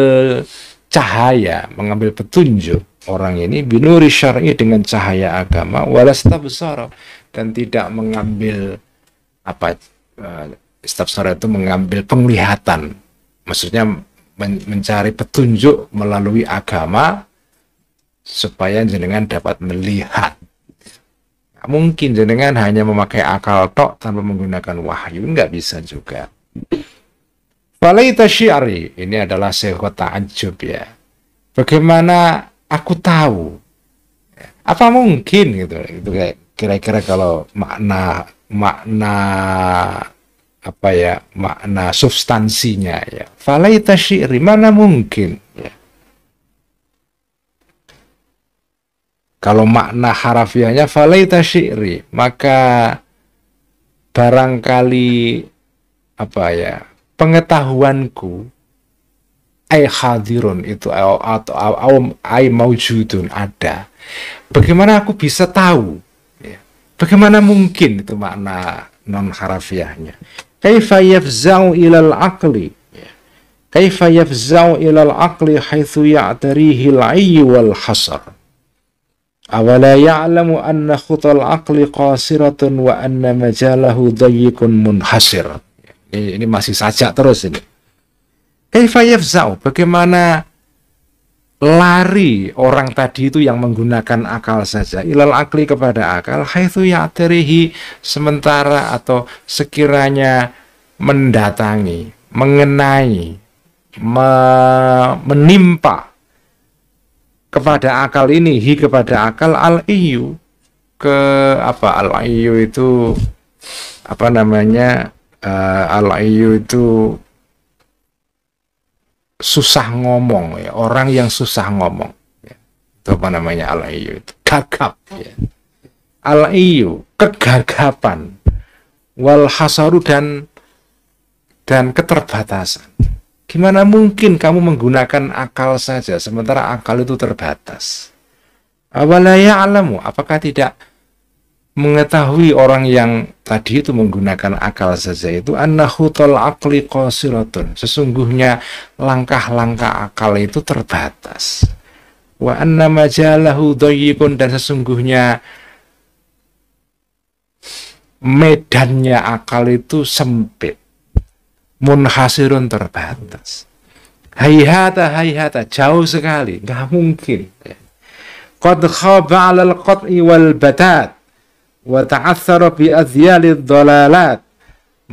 cahaya, mengambil petunjuk orang ini, binuri syar'i, dengan cahaya agama, walastabsara, dan tidak mengambil istabsara itu mengambil penglihatan, maksudnya mencari petunjuk melalui agama supaya jenengan dapat melihat. Nggak mungkin jenengan hanya memakai akal tok tanpa menggunakan wahyu, nggak bisa juga. Falaita syi'ri, ini adalah sebuah ta'ajub ya. Bagaimana aku tahu? Apa mungkin gitu? Itu kayak kira-kira kalau makna makna substansinya ya. Falaita syi'ri, mana mungkin ya. Kalau makna harafiahnya falaita syi'ri, maka barangkali apa ya, pengetahuanku ai hadirun itu atau ai maujudun ada. Bagaimana aku bisa tahu? Ya. Bagaimana mungkin itu makna non harafiahnya? Kaifa yafza'u ilal aqli? Ya. Kaifa yafza'u ilal aqli haitsu ya'tarihi al-'ayy wal hasar? Awala ya'lamu anna khutal aqli qasiratun wa anna majalahu dayyikun munhasir. Ini masih sajak terus ini. Kaifa yafza'u, bagaimana lari orang tadi itu yang menggunakan akal saja, ilal aqli kepada akal, haitsu ya'tarihi, sementara atau sekiranya mendatangi, mengenai, menimpa kepada akal ini, kepada akal al-iyu, ke apa, al-iyu itu apa namanya, al-iyu itu susah ngomong ya, orang yang susah ngomong ya. Itu apa namanya al-iyu itu, gagap ya. Al-iyu, kegagapan, wal hasaru, dan keterbatasan. Gimana mungkin kamu menggunakan akal saja sementara akal itu terbatas? Awala ya'lamu, apakah tidak mengetahui orang yang tadi itu menggunakan akal saja itu anna khutal aqli qasiratun, sesungguhnya langkah-langkah akal itu terbatas. Wa anna majalahu dayyikun, dan sesungguhnya medannya akal itu sempit. Munhasirun, terbatas. Hayhata, jauh sekali, nggak mungkin. Qad khaba 'alal qat'i wal batat wa ta'athara bi adhyalid dhalalat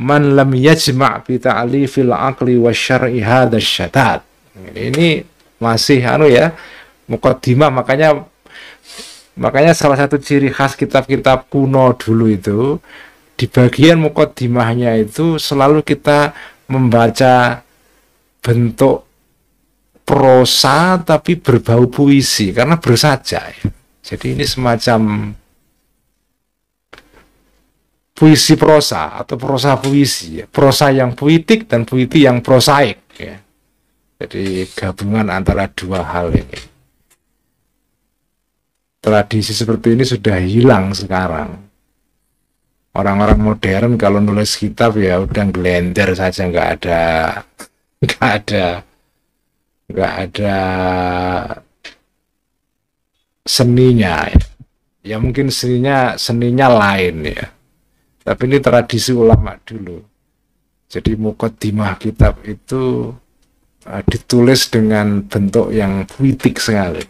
man lam yajma' bi ta'lifil aqli wasyar'i hadha syatat. Ini masih ya, muqaddimah, makanya salah satu ciri khas kitab-kitab kuno dulu itu, di bagian muqaddimahnya itu selalu kita membaca bentuk prosa tapi berbau puisi karena bersaja ya. Jadi ini semacam puisi prosa atau prosa puisi ya. Prosa yang puitik dan puisi yang prosaik ya. Jadi gabungan antara dua hal ini. Tradisi seperti ini sudah hilang sekarang. Orang-orang modern kalau nulis kitab ya udah gelender saja, nggak ada seninya ya. Ya mungkin seninya lain ya. Tapi ini tradisi ulama dulu. Jadi muqaddimah kitab itu ditulis dengan bentuk yang puitik sekali.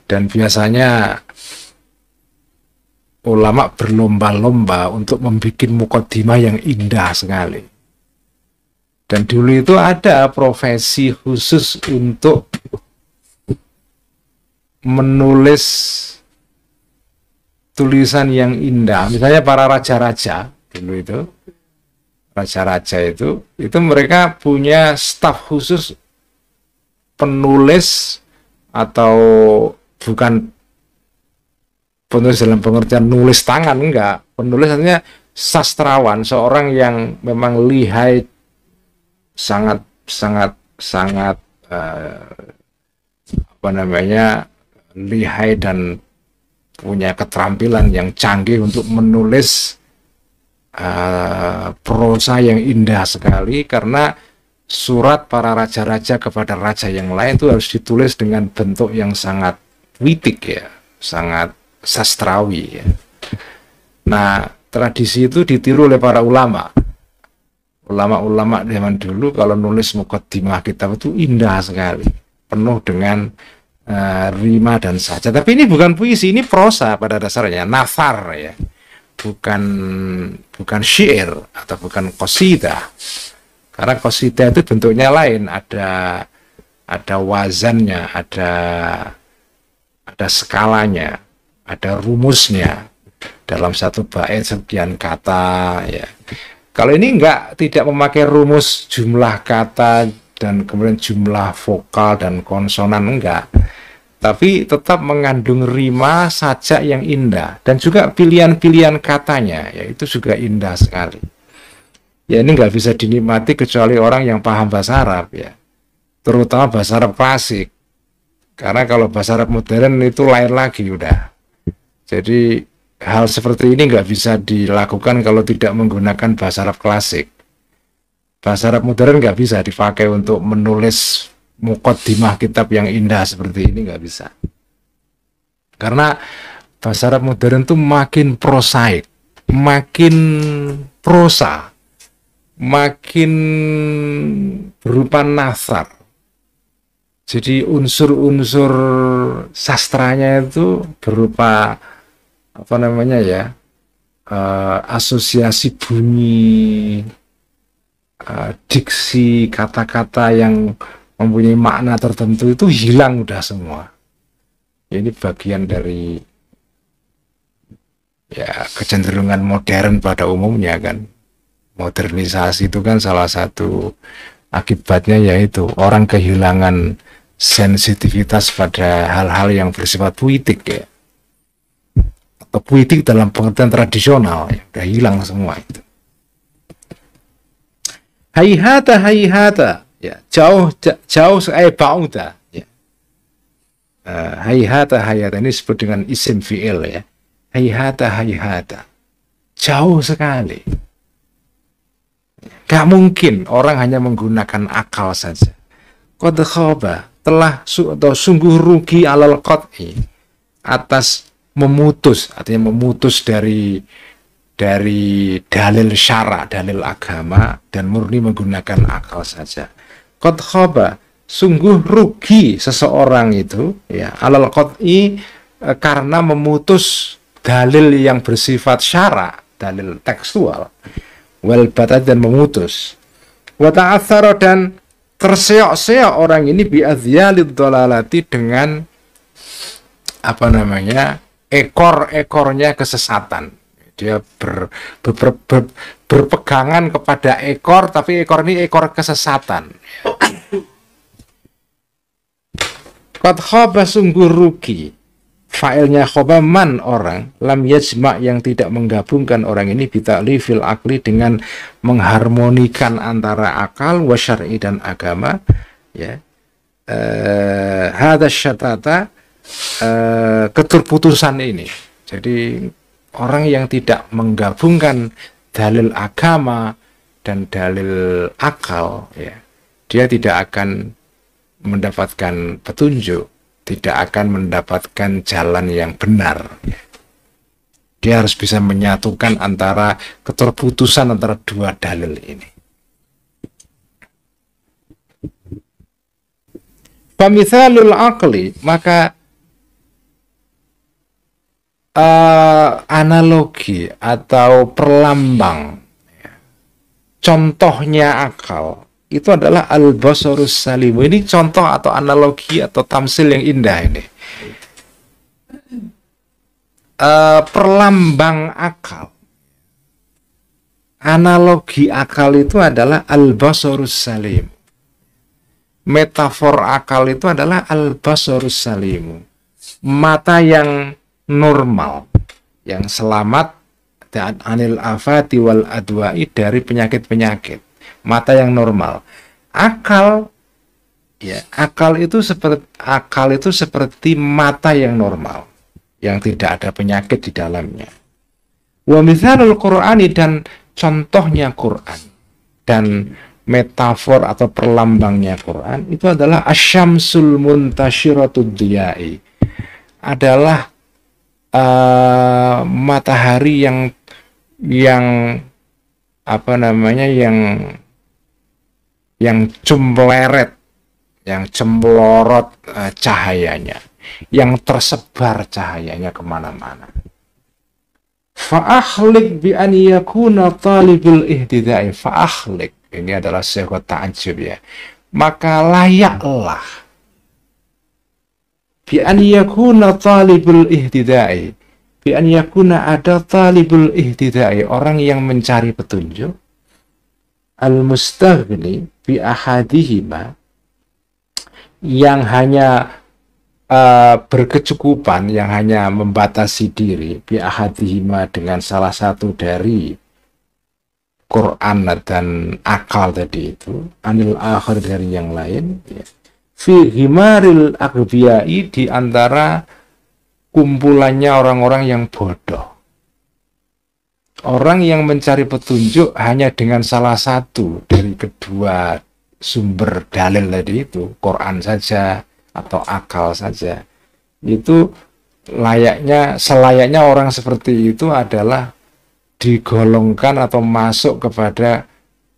Dan biasanya ulama berlomba-lomba untuk membuat muqaddimah yang indah sekali. Dan dulu itu ada profesi khusus untuk menulis tulisan yang indah. Misalnya para raja-raja dulu itu, raja-raja itu mereka punya staf khusus penulis, atau bukan penulis dalam pengertian nulis tangan, enggak. Penulis artinya sastrawan, seorang yang memang lihai, sangat lihai dan punya keterampilan yang canggih untuk menulis prosa yang indah sekali, karena surat para raja-raja kepada raja yang lain itu harus ditulis dengan bentuk yang sangat witik ya, sangat sastrawi ya. Nah, tradisi itu ditiru oleh para ulama. Ulama-ulama zaman dulu kalau nulis muqaddimah kitab itu indah sekali, penuh dengan rima dan saja. Tapi ini bukan puisi, ini prosa pada dasarnya, nafar ya. Bukan syair atau bukan qasidah. Karena qasidah itu bentuknya lain, ada wazannya, ada skalanya, ada rumusnya, dalam satu bait sekian kata ya. Kalau ini tidak memakai rumus jumlah kata dan kemudian jumlah vokal dan konsonan, enggak. tapi tetap mengandung rima sajak yang indah, dan juga pilihan-pilihan katanya, ya itu juga indah sekali. Ya ini nggak bisa dinikmati kecuali orang yang paham bahasa Arab ya, terutama bahasa Arab klasik. Karena kalau bahasa Arab modern itu lain lagi udah. Jadi hal seperti ini nggak bisa dilakukan kalau tidak menggunakan bahasa Arab klasik. Bahasa Arab modern nggak bisa dipakai untuk menulis muqaddimah kitab yang indah seperti ini, nggak bisa. Karena bahasa Arab modern tuh makin prosaik, makin prosa, makin berupa nasar. Jadi unsur-unsur sastranya itu berupa apa namanya ya, asosiasi bunyi, diksi, kata-kata yang mempunyai makna tertentu itu hilang udah semua. Ini bagian dari ya kecenderungan modern pada umumnya kan. Modernisasi itu kan salah satu akibatnya yaitu orang kehilangan sensitivitas pada hal-hal yang bersifat puitik ya, atau puitik dalam pengertian tradisional ya, udah hilang semua itu. Hayhata ya, jauh ba'uda ya. Hayhata ini disebut dengan isim fi'il ya. Hayhata jauh sekali. Gak mungkin orang hanya menggunakan akal saja. Qad khaba, telah atau sungguh rugi alal qat'i, atas memutus, artinya memutus dari dalil syara, dalil agama, dan murni menggunakan akal saja. Qad khaba, sungguh rugi seseorang itu ya, alal qat'i, karena memutus dalil yang bersifat syara, dalil tekstual, wal batad, dan memutus, wa ta'athara, dan terseok-seok orang ini bi'adhyalid dhalalati, dengan apa namanya, ekor-ekornya kesesatan. Dia berpegangan kepada ekor, tapi ekor ini ekor kesesatan. Qad khaba, sungguh rugi. Fa'ilnya khoba, man, orang, lam yajma', yang tidak menggabungkan orang ini, bita'lifil akli, dengan mengharmonikan antara akal wa syar'i, dan agama ya. Hadza syatata, keterputusan ini. Jadi orang yang tidak menggabungkan dalil agama dan dalil akal ya, dia tidak akan mendapatkan petunjuk, tidak akan mendapatkan jalan yang benar. Dia harus bisa menyatukan antara keterputusan antara dua dalil ini. Famithalul aqli, maka analogi atau perlambang ya, contohnya akal itu adalah al-basarus salim. Ini contoh atau analogi atau tamsil yang indah ini. Perlambang akal, analogi akal itu adalah al-basarus salim. Metafor akal itu adalah al-basarus salim, mata yang normal, yang selamat dan anil afati wal adwa'i, dari penyakit-penyakit. Mata yang normal. Akal ya, akal itu seperti mata yang normal, yang tidak ada penyakit di dalamnya. Wa mithalul Qur'ani, dan contohnya Quran dan metafor atau perlambangnya Quran itu adalah asyamsul muntashiratud diya'i, adalah matahari yang apa namanya, yang cempleret, yang cemplorot cahayanya, yang tersebar cahayanya kemana-mana. Fa'akhlik bi an yakuna talibul ihtidai. Fa'akhlik, ini adalah sebuah ta'ajub ya, maka layaklah bi an yakuna talibul ihtidai, bi an yakuna, ada talibul ihtidai, orang yang mencari petunjuk, al-mustaghni bi ahadihima, yang hanya berkecukupan yang hanya membatasi diri bi ahadihima dengan salah satu dari Quran dan akal tadi itu, anil akhir dari yang lain, ya. Fi himaril aghbiyai, di antara kumpulannya orang-orang yang bodoh. Orang yang mencari petunjuk hanya dengan salah satu dari kedua sumber dalil tadi itu, Quran saja atau akal saja. Itu selayaknya orang seperti itu adalah digolongkan atau masuk kepada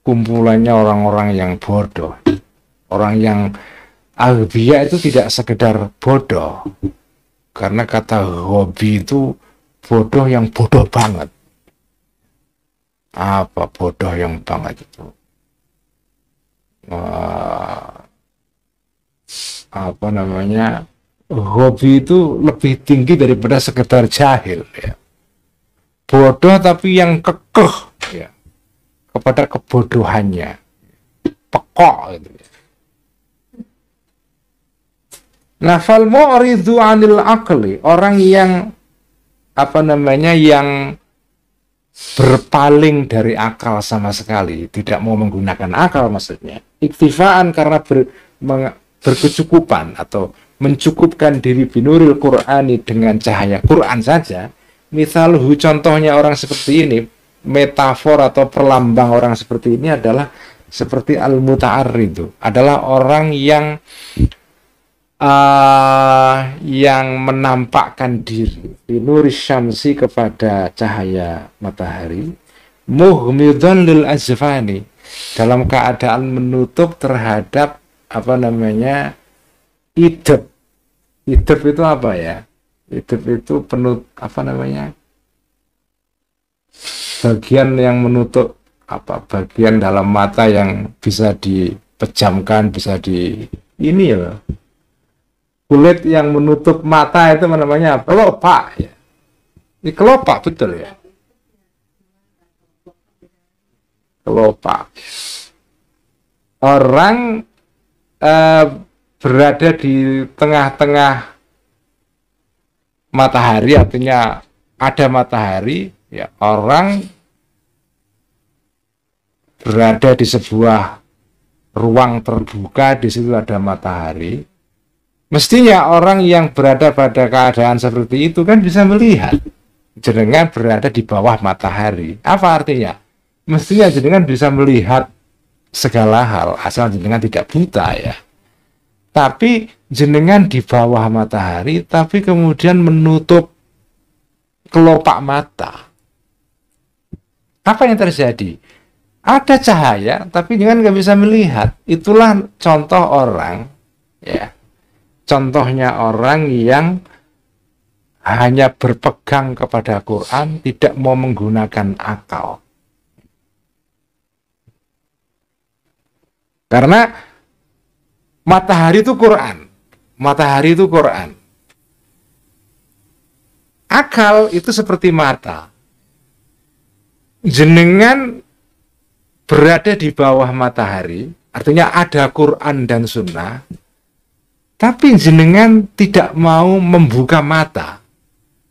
kumpulannya orang-orang yang bodoh. Orang yang aghbiya itu tidak sekedar bodoh, karena kata hobi itu bodoh yang bodoh banget. Apa bodoh yang banget itu? Apa namanya? Hobi itu lebih tinggi daripada sekedar jahil, ya. Bodoh tapi yang kekeh, ya, kepada kebodohannya, pekok gitu, ya. Nah, fal mu'ridu 'anil aqli, orang yang yang berpaling dari akal sama sekali, tidak mau menggunakan akal maksudnya, iktifaan karena berkecukupan atau mencukupkan diri binuril Qur'ani, dengan cahaya Quran saja. Misalhu, contohnya orang seperti ini, metafor atau perlambang orang seperti ini adalah seperti al-muta'arridu, adalah orang yang menampakkan diri binuris syamsi, kepada cahaya matahari, mughmidan lil azfani, dalam keadaan menutup terhadap idep. Idep itu apa ya? Idep itu bagian yang menutup bagian dalam mata yang bisa dipejamkan, bisa ini ya, kulit yang menutup mata itu namanya kelopak, ya. Ini kelopak, betul ya, kelopak. Orang berada di tengah-tengah matahari, artinya ada matahari, ya. Orang berada di sebuah ruang terbuka, di situ ada matahari. Mestinya orang yang berada pada keadaan seperti itu kan bisa melihat jenengan berada di bawah matahari. Apa artinya? Mestinya jenengan bisa melihat segala hal, asal jenengan tidak buta, ya. Tapi jenengan di bawah matahari, tapi kemudian menutup kelopak mata. Apa yang terjadi? Ada cahaya, tapi jenengan nggak bisa melihat. Itulah contoh orang, ya. Contohnya orang yang hanya berpegang kepada Quran, tidak mau menggunakan akal. Karena matahari itu Quran. Matahari itu Quran. Akal itu seperti mata. Jenengan berada di bawah matahari, artinya ada Quran dan Sunnah, tapi jenengan tidak mau membuka mata,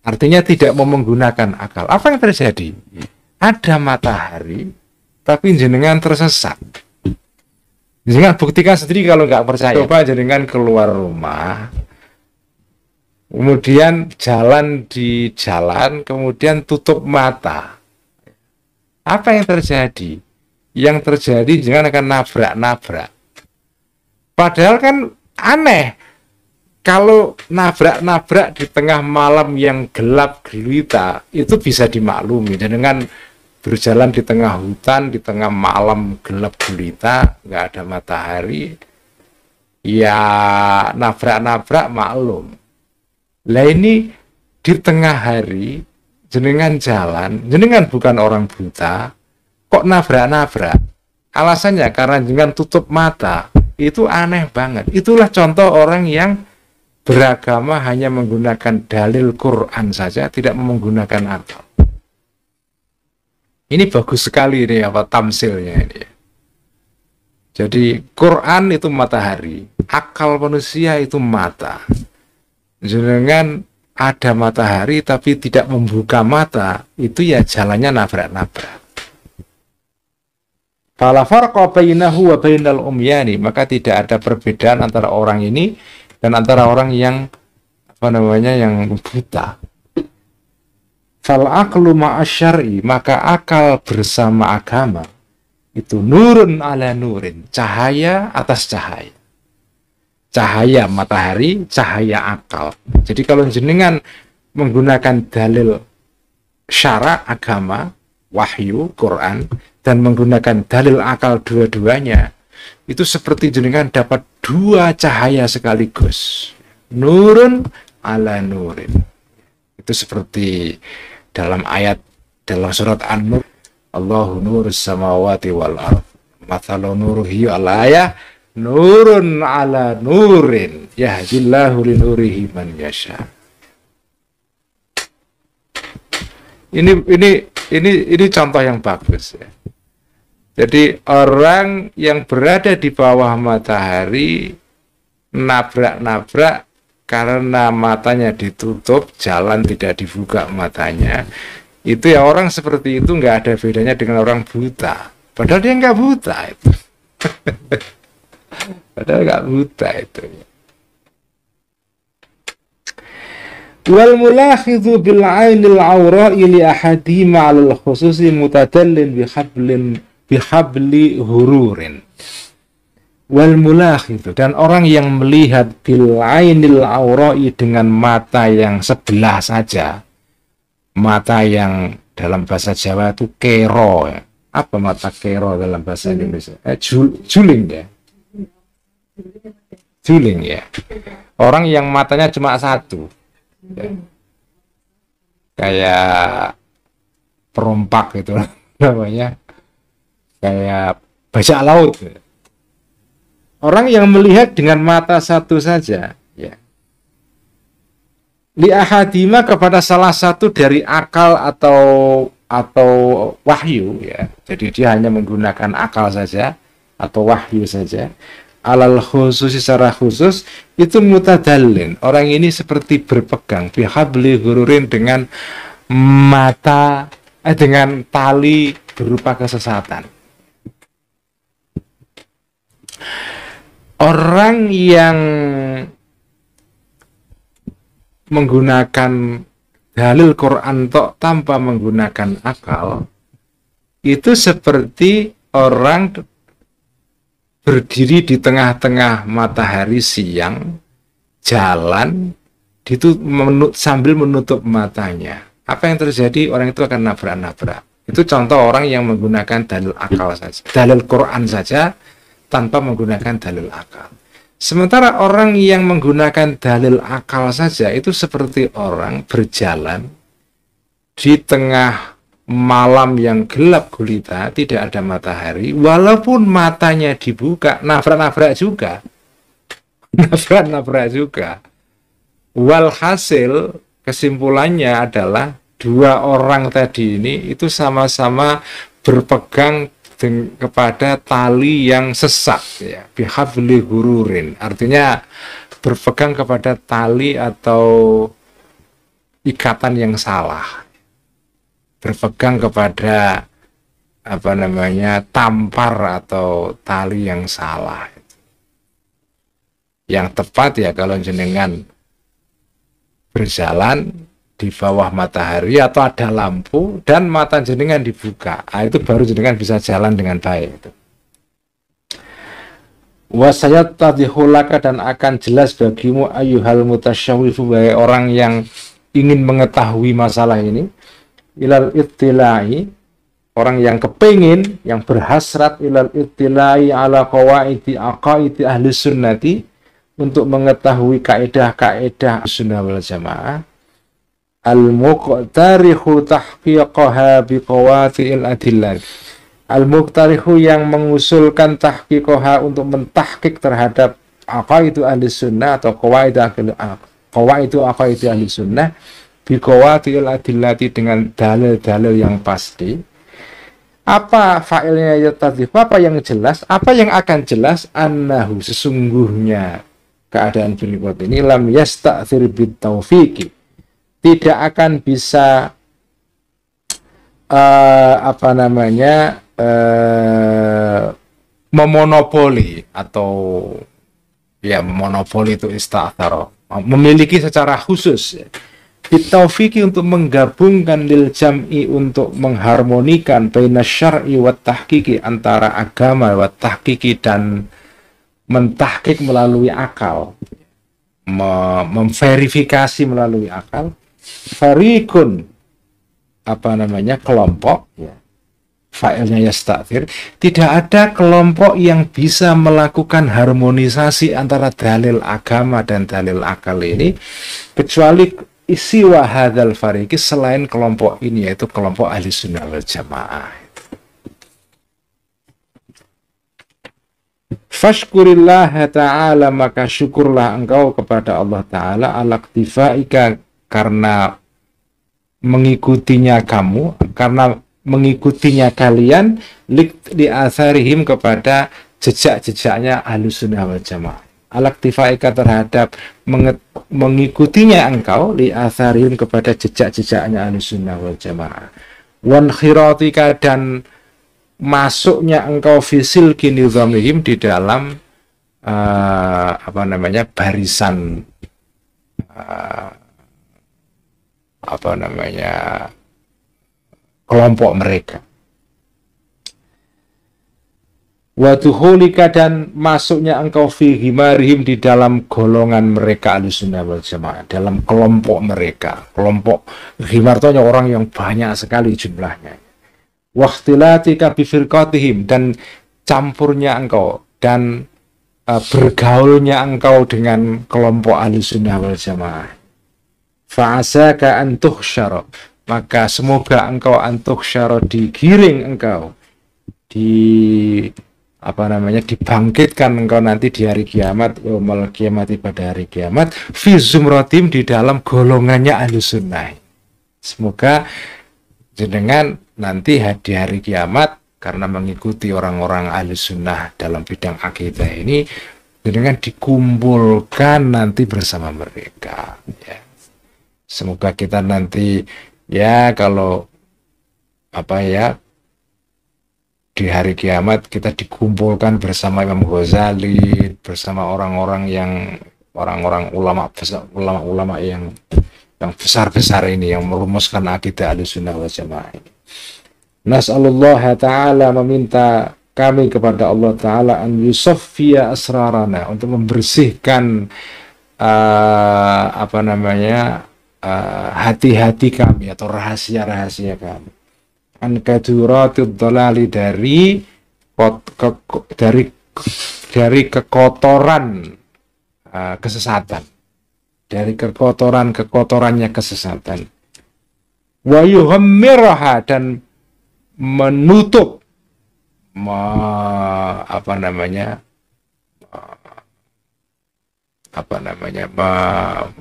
artinya tidak mau menggunakan akal. Apa yang terjadi? Ada matahari, tapi jenengan tersesat. Jenengan buktikan sendiri kalau nggak percaya. Coba jenengan keluar rumah, kemudian jalan di jalan, kemudian tutup mata. Apa yang terjadi? Yang terjadi jenengan akan nabrak-nabrak. Padahal kan aneh, kalau nabrak-nabrak di tengah malam yang gelap gulita itu bisa dimaklumi. Jenengan berjalan di tengah hutan, di tengah malam gelap gulita, nggak ada matahari, ya nabrak-nabrak maklum. Lah ini di tengah hari, jenengan jalan, jenengan bukan orang buta, kok nabrak-nabrak? Alasannya karena jenengan tutup mata. Itu aneh banget. Itulah contoh orang yang beragama hanya menggunakan dalil Quran saja, tidak menggunakan akal. Ini bagus sekali ini tamsilnya ini. Jadi Quran itu matahari, akal manusia itu mata. jenengan ada matahari tapi tidak membuka mata, itu ya jalannya nabrak-nabrak. Fala farqa bainahu wa bainal umyani, maka tidak ada perbedaan antara orang ini dan antara orang yang yang buta. Fal aqlu ma'asyari, maka akal bersama agama itu nurun ala nurin, cahaya atas cahaya. Cahaya matahari, cahaya akal. Jadi kalau jenengan menggunakan dalil syara agama, wahyu, Quran, dan menggunakan dalil akal dua-duanya, itu seperti jenengan dapat dua cahaya sekaligus. Nurun ala nurin. Itu seperti dalam ayat dalam surat An-Nur, Allahu nurus samawati wal ardh, mathalu nuruhi al-ayah nurun ala nurin yahdillahu linurihi man yasha. Ini contoh yang bagus ya. Jadi orang yang berada di bawah matahari nabrak-nabrak karena matanya ditutup, jalan tidak dibuka matanya. Itu ya, orang seperti itu nggak ada bedanya dengan orang buta. Padahal dia nggak buta itu. Padahal nggak buta itu. Wal mulakhidhu bil ainil awra'i li ahadima 'alal khususi mutadallin bihabli hururin. Wal mulakhidhu, dan orang yang melihat bil ainil awra'i dengan mata yang sebelah saja. Mata yang dalam bahasa Jawa itu kero ya. Apa mata kero dalam bahasa Indonesia? Juling ya. Juling ya. Orang yang matanya cuma satu ya. Kayak perompak gitu namanya, kayak bajak laut ya. Orang yang melihat dengan mata satu saja ya, li ahadima, kepada salah satu dari akal atau wahyu ya. Jadi dia hanya menggunakan akal saja atau wahyu saja. Alal khusus, secara khusus itu mutadallin. Orang ini seperti berpegang bihabli hururin dengan mata dengan tali berupa kesesatan. Orang yang menggunakan dalil Quran tanpa menggunakan akal itu seperti orang berdiri di tengah-tengah matahari siang, jalan sambil menutup matanya. Apa yang terjadi? Orang itu akan nabrak-nabrak. Itu contoh orang yang menggunakan dalil akal saja, dalil Quran saja tanpa menggunakan dalil akal. Sementara orang yang menggunakan dalil akal saja itu seperti orang berjalan di tengah malam yang gelap gulita, tidak ada matahari, walaupun matanya dibuka, nabrak-nabrak juga. Nabrak-nabrak juga. Walhasil, kesimpulannya adalah dua orang tadi ini itu sama-sama berpegang kepada tali yang sesat ya, bihabli hururin. Artinya berpegang kepada tali atau ikatan yang salah. Berpegang kepada tampar atau tali yang salah. Yang tepat ya kalau jenengan berjalan di bawah matahari atau ada lampu dan mata jenengan dibuka, itu baru jenengan bisa jalan dengan baik. Wasayat tadihulaka, dan akan jelas bagimu ayyuhal mutasyawwifu, sebagai orang yang ingin mengetahui masalah ini, ilal ittilai, orang yang kepingin, yang berhasrat ilal ittilai ala qawaidi aqaidi ahli sunnati, untuk mengetahui kaidah-kaidah sunnah wal jamaah, al-muqtarihu tahqiqaha biqawati'il adillah, al-muqtarihu yang mengusulkan tahqiqaha untuk mentahqiq terhadap aqaidu ahli sunnah atau qawaidu aqaidu ahli sunnah biqawati'il adillati, dengan dalil-dalil yang pasti. Apa fa'ilnya yatadhif, apa yang jelas, apa yang akan jelas, annahu, sesungguhnya keadaan berlipat ini lam yasta'thir bit taufiqi, tidak akan bisa memonopoli, atau ya monopoli itu ista'tharo, memiliki secara khusus bitaufiqi, untuk menggabungkan, lil jam'i, untuk mengharmonikan, baina syar'i wa tahqiqi, antara agama wa tahqiqi dan mentahqiq melalui akal, memverifikasi melalui akal. Fariqun, kelompok, ya, fa'ilnya yasta'thir, tidak ada kelompok yang bisa melakukan harmonisasi antara dalil agama dan dalil akal ini, kecuali isi wahadal fariqi, selain kelompok ini, yaitu kelompok ahli sunnah wal jamaah. Fashkurillah ta'ala, maka syukurlah engkau kepada Allah Ta'ala, alaktifaika, karena mengikutinya kamu, karena mengikutinya kalian, li atharihim, kepada jejak-jejaknya ahli sunnah wal jamaah. Alaktifaika, terhadap mengikutinya engkau, li atharihim, kepada jejak-jejaknya ahli sunnah wal jamaah. Wan khiratika, dan masuknya engkau fisil kinidhamihim, di dalam barisan kelompok mereka. Wa dukhulika, dan masuknya engkau fi himarihim, di dalam golongan mereka ahlussunnah wal jamaah, dalam kelompok mereka. Kelompok himar itu orang yang banyak sekali jumlahnya. Wa ikhtilatika bi firqatihim, dan campurnya engkau dan bergaulnya engkau dengan kelompok ahlussunnah wal jamaah. Fa'asaka an tuhsyara, maka semoga engkau an tuhsyara, digiring engkau, dibangkitkan engkau nanti di hari kiamat, yaumul kiamati, pada hari kiamat, fi zumratim, di dalam golongannya ahlussunnah. Semoga jenengan nanti di hari kiamat, karena mengikuti orang-orang ahlussunnah dalam bidang akidah ini, jenengan dikumpulkan nanti bersama mereka, ya. Semoga kita nanti, ya, kalau di hari kiamat kita dikumpulkan bersama Imam Ghazali, bersama orang-orang ulama yang besar-besar ini, yang merumuskan akidah ahlussunnah wal jamaah ini. Nas'alullah ta'ala, meminta kami kepada Allah Ta'ala, an yusaffiya asrarana, untuk membersihkan hati-hati kami, atau rahasia-rahasia kami, an kaduratud dhalali, dari kekotoran kesesatan, dari kekotorannya kesesatan. Wa yuhammirha, dan menutup,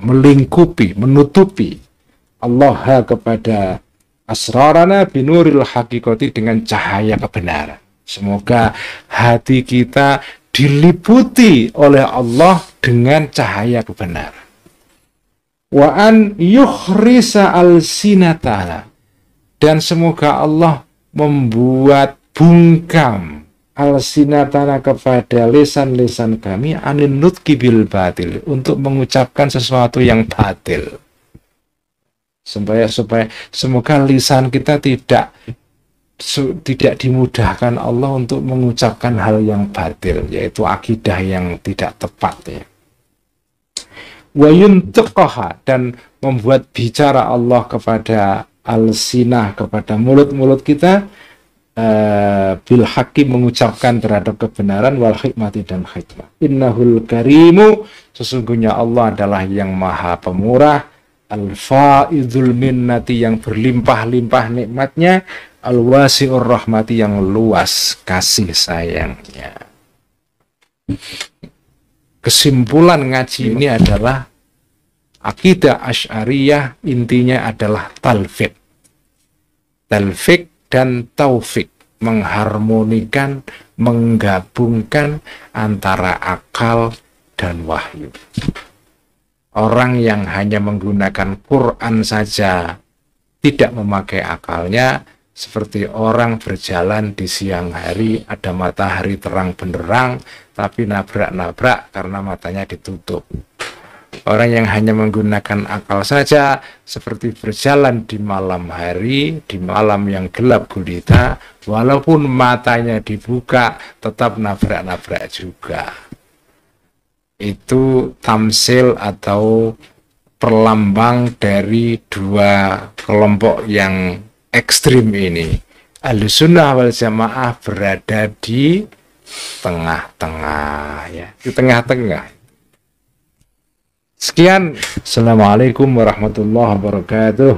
melingkupi, menutupi Allah kepada asrarana binuril haqiqati, dengan cahaya kebenaran. Semoga hati kita diliputi oleh Allah dengan cahaya kebenaran. Wa an yukhrisa al-sinatana, dan semoga Allah membuat bungkam al-sinatana, kepada lisan-lisan kami, anin nutqi bil batil, untuk mengucapkan sesuatu yang batil. Supaya semoga lisan kita tidak dimudahkan Allah untuk mengucapkan hal yang batil, yaitu akidah yang tidak tepat, ya. Wa yuntiqaha, dan membuat bicara Allah kepada al-sinah, kepada mulut-mulut kita, bil haqqi, mengucapkan terhadap kebenaran, wal hikmati, dan hikmah. Innahul karimu, sesungguhnya Allah adalah yang maha pemurah, al-faidul minnati, yang berlimpah-limpah nikmatnya, al-wasi'ur rahmati, yang luas kasih sayangnya. Kesimpulan ngaji ini adalah akidah Asy'ariyah, intinya adalah talfiq dan taufik, mengharmonikan, menggabungkan antara akal dan wahyu. Orang yang hanya menggunakan Quran saja, tidak memakai akalnya, seperti orang berjalan di siang hari, ada matahari terang benderang, tapi nabrak-nabrak karena matanya ditutup. Orang yang hanya menggunakan akal saja, seperti berjalan di malam hari, di malam yang gelap gulita, walaupun matanya dibuka, tetap nabrak-nabrak juga. Itu tamsil atau perlambang dari dua kelompok yang ekstrim ini. Ahlussunnah wal Jamaah berada di tengah-tengah, ya, di tengah-tengah. Sekian, assalamualaikum warahmatullahi wabarakatuh.